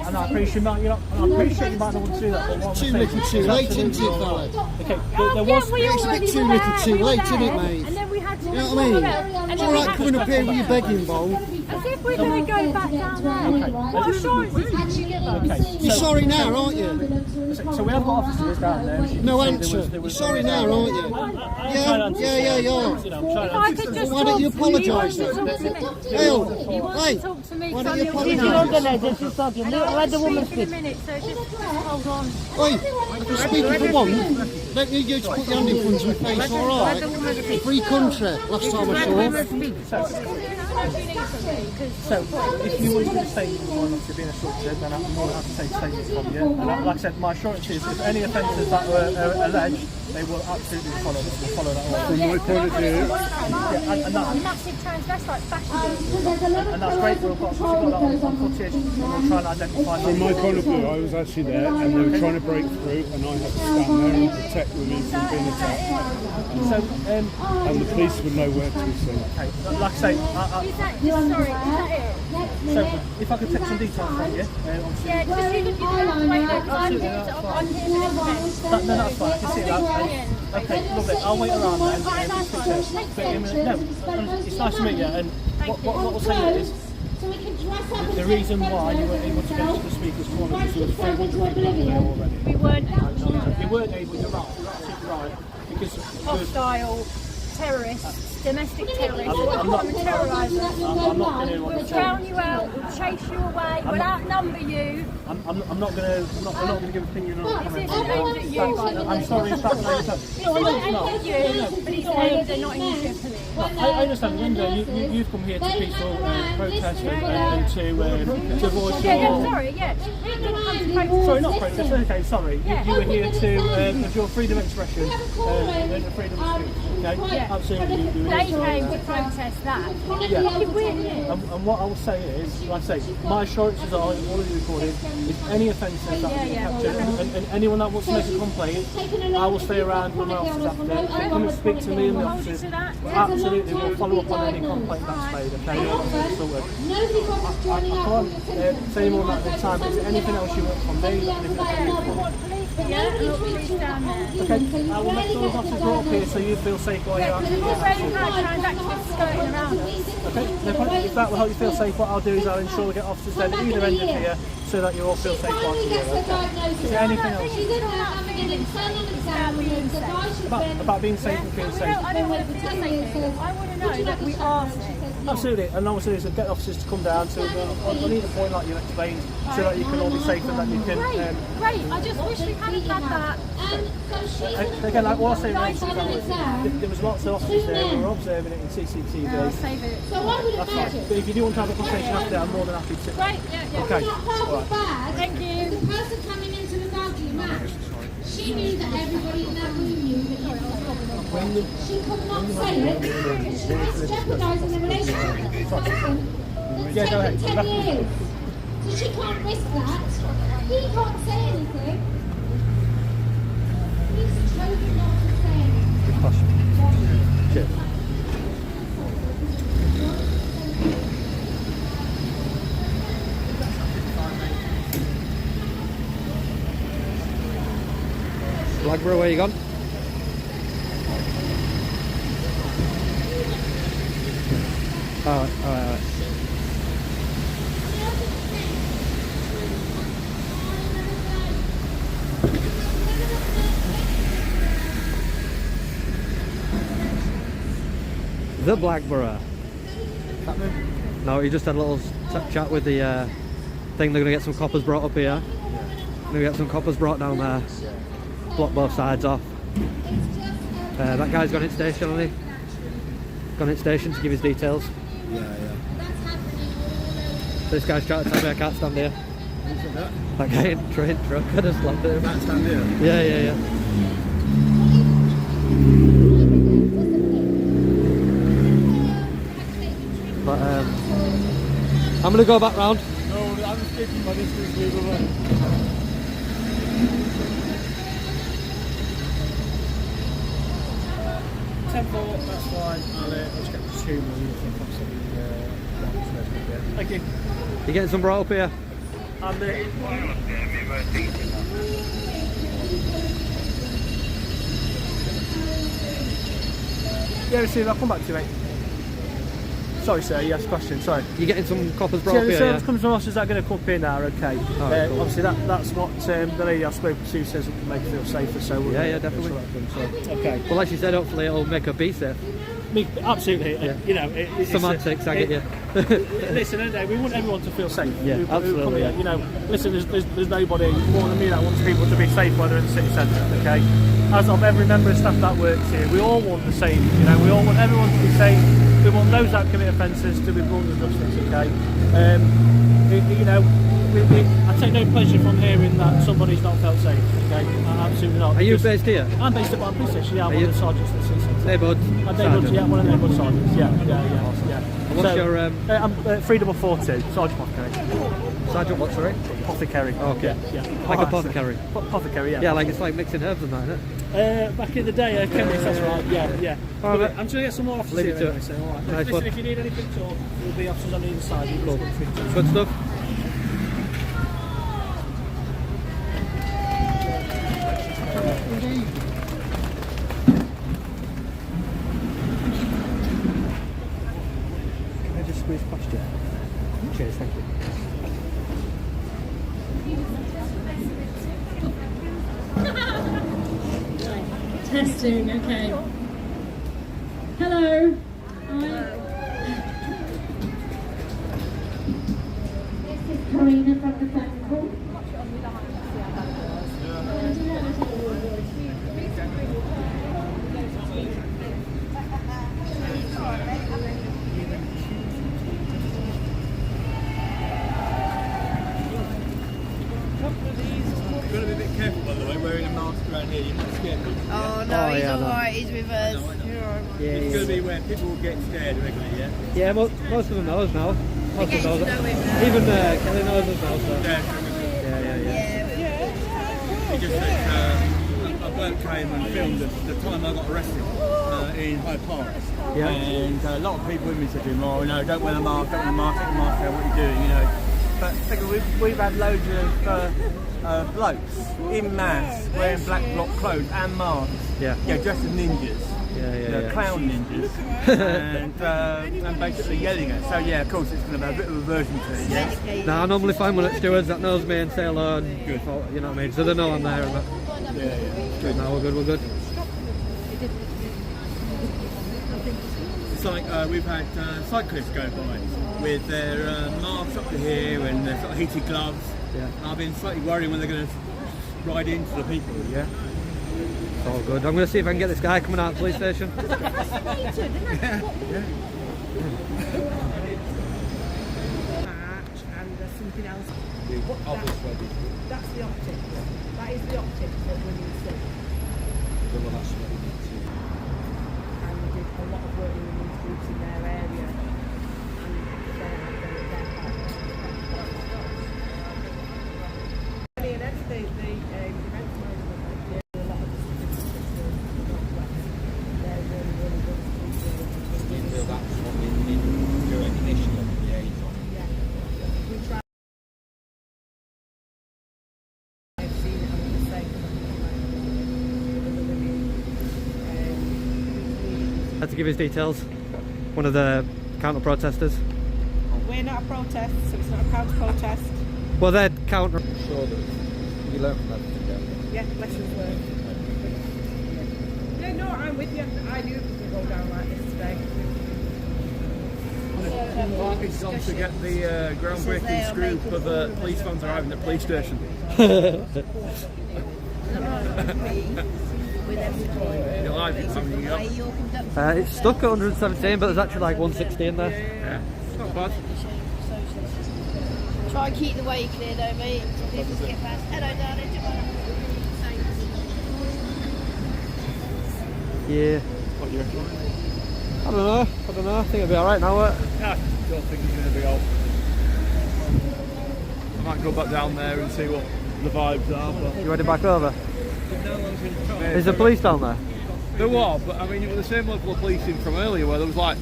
and I appreciate you might not want to do that. But what Too little too late, isn't it, fella? Okay, there was. It's a bit too little too late, isn't it, mate? And then we had to. You know what I mean? It's all right coming up here with your begging bowl. As if we're going to go back down there. What assurances can you give us? Okay, You're sorry now, aren't you? So we have got officers down there. No answer. You're sorry now, aren't you? Yeah. I could just Why don't you apologise then? then? Hale, Hey, talk to me. why don't you apologise? Let the woman speak. So just hold on. Oi, if you're speaking for one, don't need you to put your hand in front of my face, alright? Free country, last time I saw. So, if you want to say you want to be instructed, then I'm more than happy to take statements from you. And like I said, my assurance is if any offences that were alleged, they will absolutely follow that order. From my point of view, and that's massive transvestite fashion. And that's great. We've got that on footage, and we'll try and identify them. From my point of view, I was actually there, and they were trying to break through, and I had to stand there and protect women from being attacked. And the police were nowhere to be seen. Okay, like I say, so if I could take some details from you, yeah, just even if you don't wait there, because I'm here for no, that's fine. I can see that. Okay, lovely. I'll wait around then. No, it's nice to meet you. And what we'll say is, the reason why you weren't able to get to the speaker's corner was there was 300 people out there already. We weren't able to. You weren't able. You're absolutely right. Because hostile terrorists, domestic terrorists, I'm not terrorise us. I'm not going to. We'll drown you out. We'll chase you away. We'll outnumber you. I'm not going to give opinion on This isn't aimed at you, by the way. I'm sorry if that's aimed at It's not aimed at you, but it's aimed at Nottinghamshire Police. I understand, Linda, you've come here to peaceful protest and to voice your... Sorry, not protest, okay, sorry. You were here to, of your freedom of expression and freedom of speech, okay? Yeah. Absolutely. They came to protest that. Yeah. And what I will say is, like I say, my assurances are, all of you recorded, if any offences that will be captured, and anyone that wants to make a complaint, I will stay around with my officers after. If they come and speak to me and the officers, absolutely, we'll follow up on any complaint that's made, okay? I can't say more about the time. Is there anything else you want from me? Okay, I will make sure those officers go up here so you feel safe while you're actually Okay, no problem. If that will help you feel safe, what I'll do is I'll ensure we get officers then at either end of here so that you all feel safe while you're here. Okay. Is there anything else? About being safe and feeling safe? No, I don't want to feel safe. I want to know that we are safe. Absolutely, and obviously is get officers to come down to on either point like you explained, so that you can all be safe and that you can. Great. I just wish we hadn't had that. Again, like what I say, there was lots of officers there. We were observing it in CCTV. I'll save it. That's fine. But if you do want to have a conversation after, I'm more than happy to. Right. Yeah. Okay. Right. Thank you. The person coming into the value match, she knew that everybody in that room knew that you were a problem. She could not say it. That's jeopardising the relationship. Yeah, go ahead. 10 years. So she can't risk that. He can't say anything. He's chosen not to say anything. Cheers. Blackborough, where you gone? Alright. The Blackborough. No, you just had a little chat with the thing. They're going to get some coppers brought up here. Going to get some coppers brought down there. Block both sides off. That guy's gone in station, hasn't he? Gone in station to give his details. Yeah. This guy's trying to tell me I can't stand here. That guy in the train truck, I just loved him. Can't stand here? Yeah. I'm gonna go back round. No, I'm just keeping my distance, leave away. 10-4, that's fine. I'll just get the tube and thank you. You getting some brought up here? And yeah, receive. I'll come back to you, mate. Sorry, sir. Yes, question. Sorry. You getting some coppers brought up the here? service comes from us. Is that going to come up here now? Okay. Right, cool. Obviously, that's what the lady I've spoken to says will make her feel safer. So we'll, yeah, definitely. Okay. Well, like she said, hopefully it'll make her be safe. Absolutely. Yeah. You know, semantics. I get you. Listen, we want everyone to feel safe. Yeah, absolutely. You know, listen, there's nobody more than me that wants people to be safe when they're in the city centre. Okay. As of every member of staff that works here, we all want the same. You know, we all want everyone to be safe. We want those that commit offences to be brought to justice. Okay. You know, I take no pleasure from hearing that somebody's not felt safe. Okay. Absolutely not. Are you based here? I'm based at my police station. Yeah, I'm one of the sergeants at the city centre. Hey, bud. Yeah, one of the neighbourhood sergeants. Yeah. And what's your I'm 3442, Sergeant Apothecary. Sergeant what, sorry? Apothecary. Oh, okay. Yeah. Like apothecary. Apothecary, yeah. Yeah, like it's like mixing herbs and that, isn't it? Back in the day, chemists, that's right. Yeah. All right, I'm trying to get some more officers leave here it to anyway, it. so all right. Nice Listen, one. if you need anything at all, there'll be officers on either side. Cool. Good stuff. Can I just squeeze past you? Cheers, thank you. Testing, okay. Hello. This is Karina from the technical. You've got to be a bit careful, by the way, wearing a mask around here. You might scare people. Oh no, he's alright, he's with us. You're alright. It's going to be where people will get scared regularly, yeah? Yeah, most of them know us now. Most of them know him now. Even Kelly knows us now, so. Yeah. He just said, a bloke came and filmed the time I got arrested in Hyde Park. Yeah. And a lot of people with me said to him, oh, no, don't wear the mask, take the mask out, what are you doing, you know. But we've had loads of blokes in mass wearing black block clothes and masks, dressed as ninjas. Clown ninjas, and basically yelling at. So yeah, of course it's going to have a bit of a version to it. Yeah. Nah, I normally find one at stewards that knows me and say hello and good. You know what I mean? So they know I'm there and that. Yeah. Good, now we're good. It's like we've had cyclists go by with their masks up to here and their sort of heated gloves. Yeah. I've been slightly worried when they're going to ride into the people. Yeah. It's all good. I'm going to see if I can get this guy coming out of the police station. Yeah. And there's something else. That's the optics. That is the optics that women see. And we did a lot of work in women's groups in their area. And they're that's the events management. A lot of they're really good. You feel that's what we did during initially liaison. Yeah. We try. I've seen it, I'm going to say, Had to give his details. One of the counter protesters. we're not a protest, so it's not a counter protest. Well, they're counter. Sure that you learn from everything, don't you? Yeah, lessons learned. Yeah, no, I'm with you. I knew it was going to go down like this today. It's on to get the groundbreaking scoop of police vans arriving at the police station. It's stuck at 117, but there's actually like 160 in there. Yeah, it's not bad. Try and keep the way clear though, mate. People get past. Hello, darling. Yeah. What do you reckon? I don't know. I think it'll be alright now. I don't think it's going to be off. might go back down there and see what the vibes are. But You heading back over? Is the police down there? there were, but I mean, it was the same level of policing from earlier, where there was like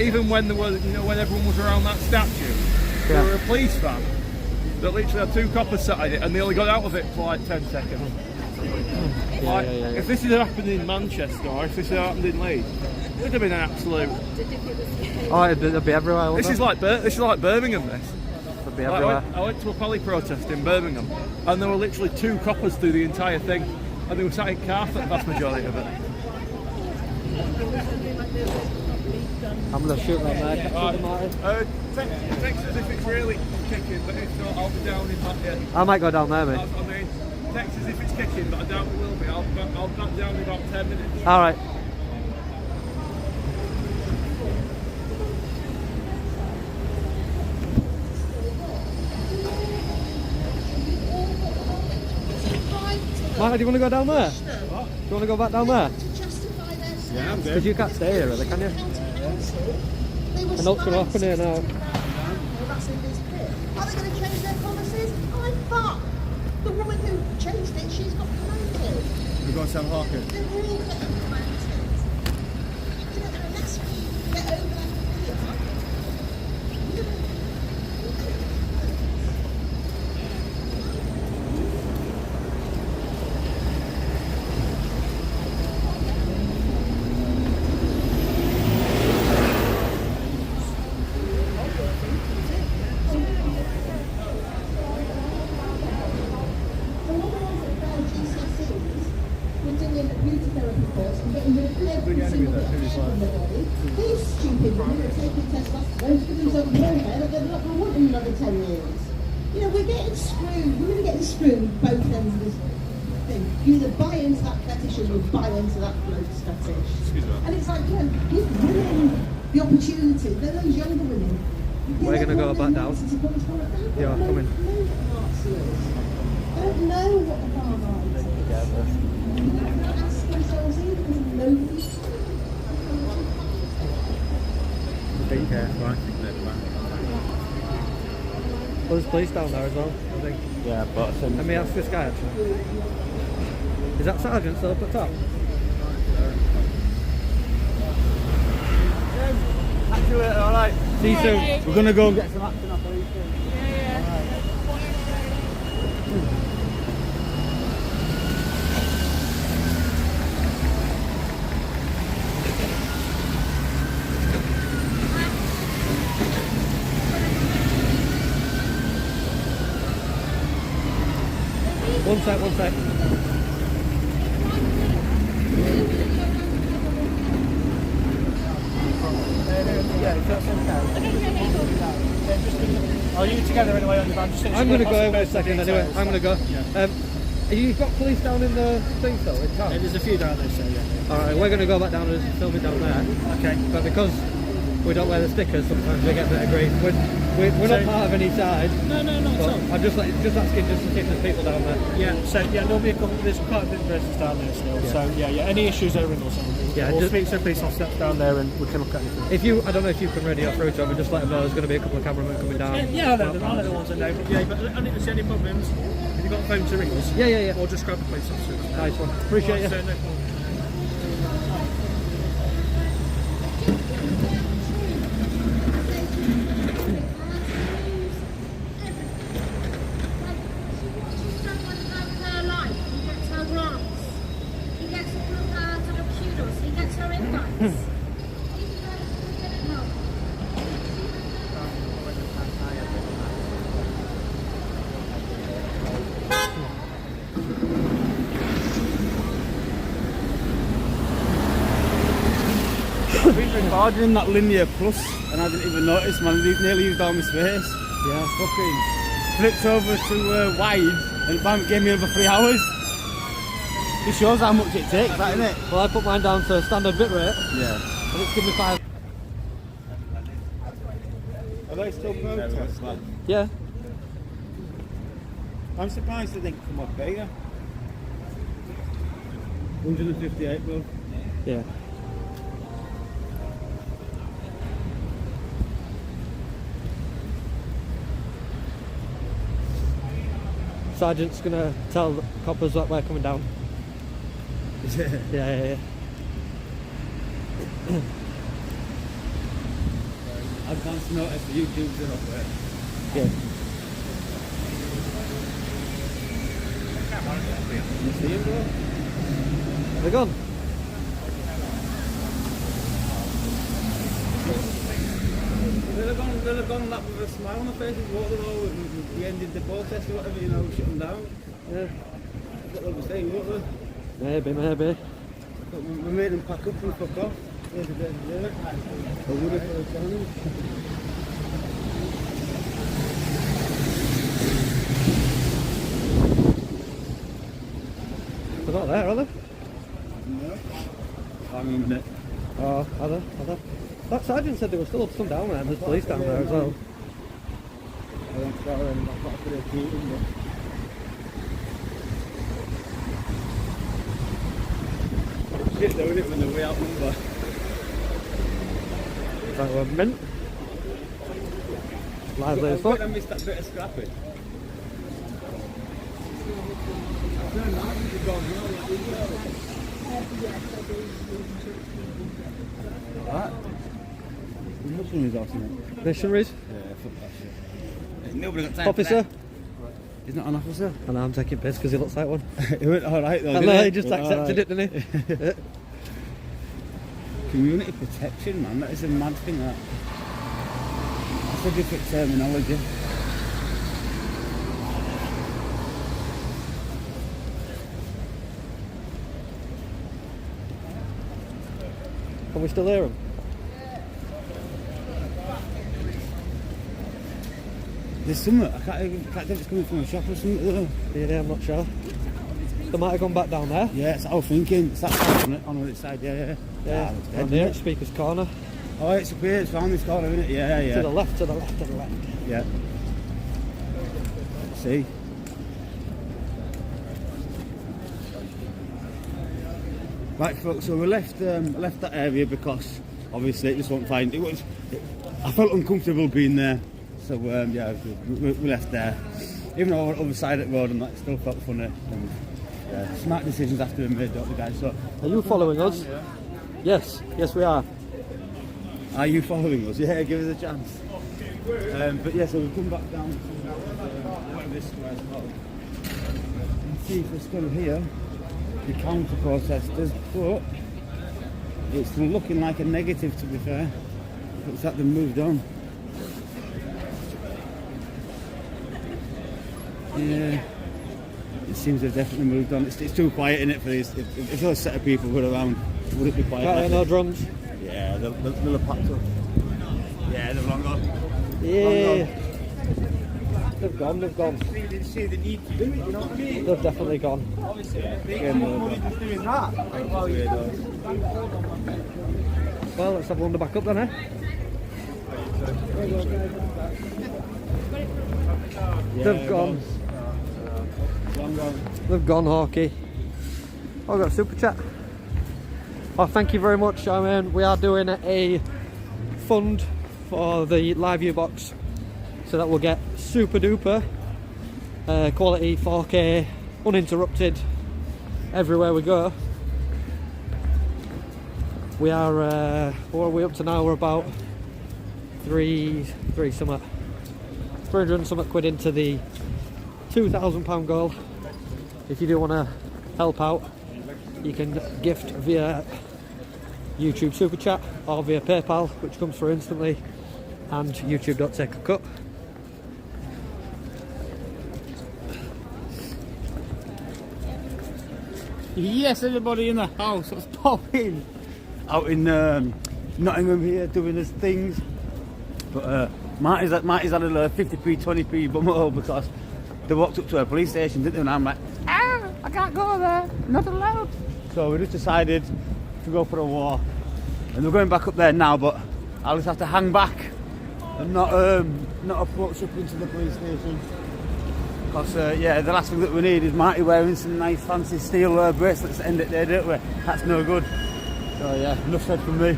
even when there was, you know, when everyone was around that statue, there were a police van that literally had 2 coppers sat in it, and they only got out of it for like 10 seconds. If this had happened in Manchester, or if this had happened in Leeds, it would have been an absolute. Oh, it'd be everywhere. This is like Birmingham. This. It'd be everywhere. I went to a poly protest in Birmingham, and there were literally 2 coppers through the entire thing, and they were sat in car for the vast majority of it. I'm going to shoot that there. Text us if it's really kicking, but if not, I'll be down in that. Yeah. I might go down there, mate. That's what I mean. Text us if it's kicking, but I doubt it will be. I'll be back down in about 10 minutes. All right. Mike, do you want to go down there? What? Do you want to go back down there? Yeah, I'm good. Because you can't stay here, really, can you? I know what's going to happen here now. Are they going to change their policies? I'm fucked. The woman who changed it, she's got promoted. We've got Sam Harker. They're all getting promoted. You know, unless we get over that these stupid women are taking testosterone to give themselves more hair that they're not going to want in another 10 years. You know, we're getting screwed. We're going to get screwed both ends of this thing. You either buy into that fetish or you buy into that bloke's fetish. And it's like, you know, give women the opportunity. They're those younger women. We're going to go back down. Yeah, come in. They don't know what the bar rights is. They don't ask themselves either because nobody's Be careful, I think they're back. Well, there's police down there as well, I think. Yeah, but Let me ask this guy actually. Is that sergeant still up at top? Alright. See you soon. We're going to go and get some action off of these things. One sec. Are you together anyway on the van? I'm going to go over a second anyway. I'm going to go. You've got police down in the thing still, in town? There's a few down there, so yeah. Alright, we're going to go back down and film it down there. Okay. But because we don't wear the stickers, sometimes we get a bit of grief. We're not part of any side. No, not at all. I'm just asking just to see if there's people down there. Yeah, so yeah, there'll be a couple, there's quite a bit of persons down there still. Yeah. So yeah, any issues over in or something. Yeah, we'll just speak to the police officer down there and we can look at anything. If you, I don't know if you can radio through to them, just let them know there's going to be a couple of cameramen coming down. Yeah, I'll let the ones I know. But yeah, but I need to see any problems. Have you got a phone to ring us? Yeah. Or just grab the police officer. Nice one. Appreciate you. So, no problem. I've been recording in that linear plus and I didn't even notice, man. I nearly used all my space. Yeah. Fucking flipped over to wide and bam, it gave me over 3 hours. It shows how much it takes, that, innit? Well, I put mine down to standard bit rate. Yeah. And it's given me 5. Are they still protesting? Yeah. I'm surprised they didn't come up here. 158, bro. Yeah. sergeant's gonna tell the coppers that we're coming down. Yeah. Advance notice the YouTube's are up there. Yeah. You see him, bro? They're gone. They'll have gone that with a smile on their faces, walked them over and we ended the protest or whatever, you know, shut them down. Yeah. That's what we're saying, won't they? Maybe. But we made them pack up and fuck off. There's a bit of there. I would have for a challenge. They're not there, are they? No. Hang on a minute. Oh, are they? That sergeant said there were still some down there and there's police down there as well. I don't know, I've got a bit of shooting, but... Shit, though, isn't it, when they're way outnumbered? That were mint. Lively as fuck. I missed that bit of scrapping. What? Missionaries or something? Missionaries? Yeah, fuck that shit. Nobody got time Officer? for that. He's not an officer. I know, I'm taking piss because he looks like one. He went alright though, I know, he just accepted it, didn't he? Yeah. Community protection, man, that is a mad thing, that. That's a different terminology. Can we still hear him? There's something, I can't think it's coming from a shop or something though. Yeah, I'm not sure. They might have gone back down there. Yeah, it's what I was thinking. It's that side on the side, yeah. Yeah, it's down dead, there isn't at Speaker's Corner. Oh, it's up here, it's round this corner, isn't it? Yeah. To the left. Yeah. See? Right, folks, so we left that area because obviously it just wasn't fine. I felt uncomfortable being there, so yeah, we left there. Even though on the other side of the road and that, it still felt funny. And, yeah, smart decisions have to be made, don't they, guys? So, are you following us? Yes, we are. Are you following us? Yeah, give us a chance. But yeah, so we've come back down to whatever this square's called. And see if we're still here. The counter protesters, but it's looking like a negative, to be fair. Looks like they've moved on. Yeah, it seems they've definitely moved on. It's too quiet in it for these. If those set of people were around, would it be quiet? Can't hear no drums. Yeah, they'll have packed up. Yeah, they've long gone. Yeah. They've gone. See the need to do it, you know what I mean? They've definitely gone. Obviously, they Yeah, money just doing that. Well, let's have one to back up then, eh? Yeah, They've gone. Long gone. They've gone, Hawkey. Oh, I've got a super chat. Oh, thank you very much. I mean, we are doing a fund for the live view box, so that will get super duper quality 4K uninterrupted everywhere we go. We are what are we up to now? We're about 300 something quid into the £2,000 goal. If you do want to help out, you can gift via YouTube Super Chat or via PayPal, which comes through instantly, and YouTube don't take a cut. Yes, everybody in the house, let's pop in. Out in Nottingham here doing his things. But Marty's had a 50p, 20p bumhole because they walked up to a police station, didn't they? And I'm like, I can't go there, not allowed. So we just decided to go for a walk. And we're going back up there now, but I'll just have to hang back and not approach up into the police station. Because yeah, the last thing that we need is Marty wearing some nice fancy steel bracelets to end it there, don't we? That's no good. So yeah, enough said from me.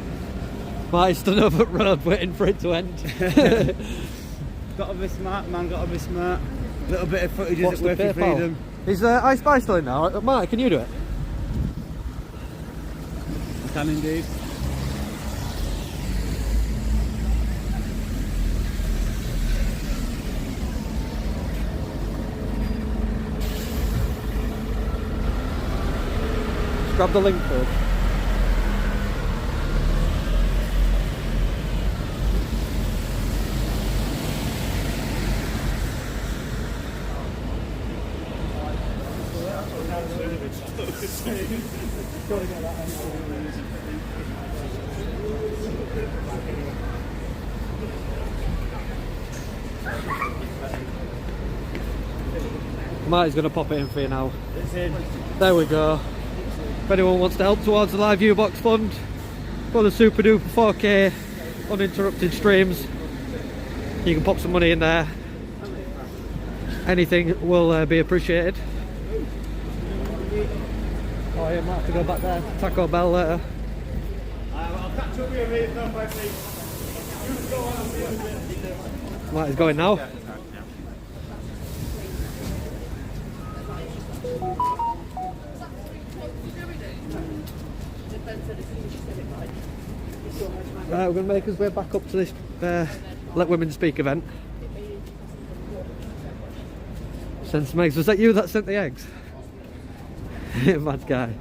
Marty's stood up at road waiting for it to end. Gotta be smart, man, gotta be smart. little bit of footage What's isn't the worth your PayPal? freedom. Is I Spy still in now? Mike, can you do it? I can indeed. Just grab the link first. Marty's going to pop it in for you now. It's in. There we go. If anyone wants to help towards the Live Viewbox Fund for the super duper 4K uninterrupted streams, you can pop some money in there. Anything will be appreciated. Oh yeah, might have to go back there. Taco Bell later. I'll catch up with you if no please. Marty's going now. Right, we're going to make our way back up to this Let Women Speak event. Send some eggs. Was that you that sent the eggs? Mad guy.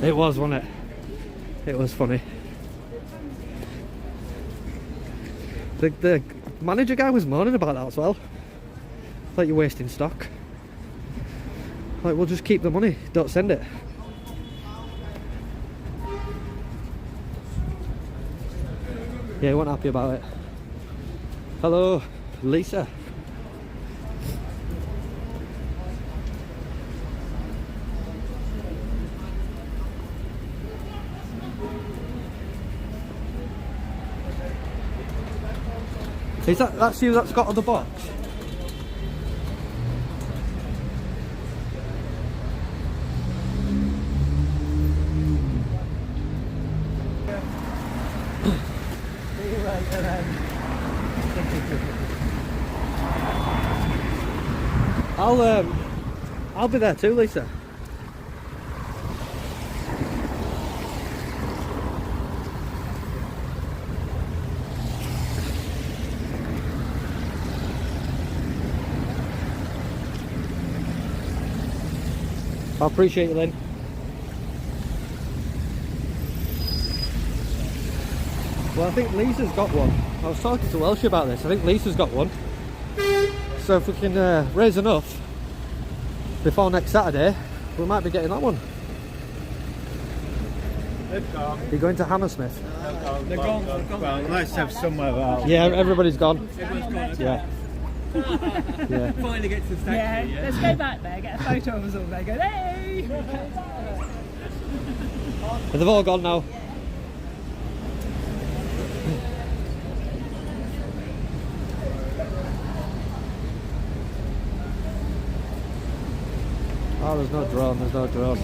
It was, wasn't it? It was funny. The manager guy was moaning about that as well. Like, you're wasting stock. Like, we'll just keep the money, don't send it. Yeah, he wasn't happy about it. Hello, Lisa. Is that's you that's got on the box? I'll be there too, Lisa. I appreciate you, Lynn. Well, I think Lisa's got one. I was talking to Welsh about this. I think Lisa's got one. So if we can raise enough before next Saturday, we might be getting that one. You're going to Hammersmith? They're gone. Well, let's have somewhere about. Yeah, everybody's gone. Everyone's gone. Okay. Yeah. Yeah. Finally get to the statue. Yeah, let's go back there, get a photo of us all there, go, hey! They've all gone now. Oh, there's no drone, there's no drone.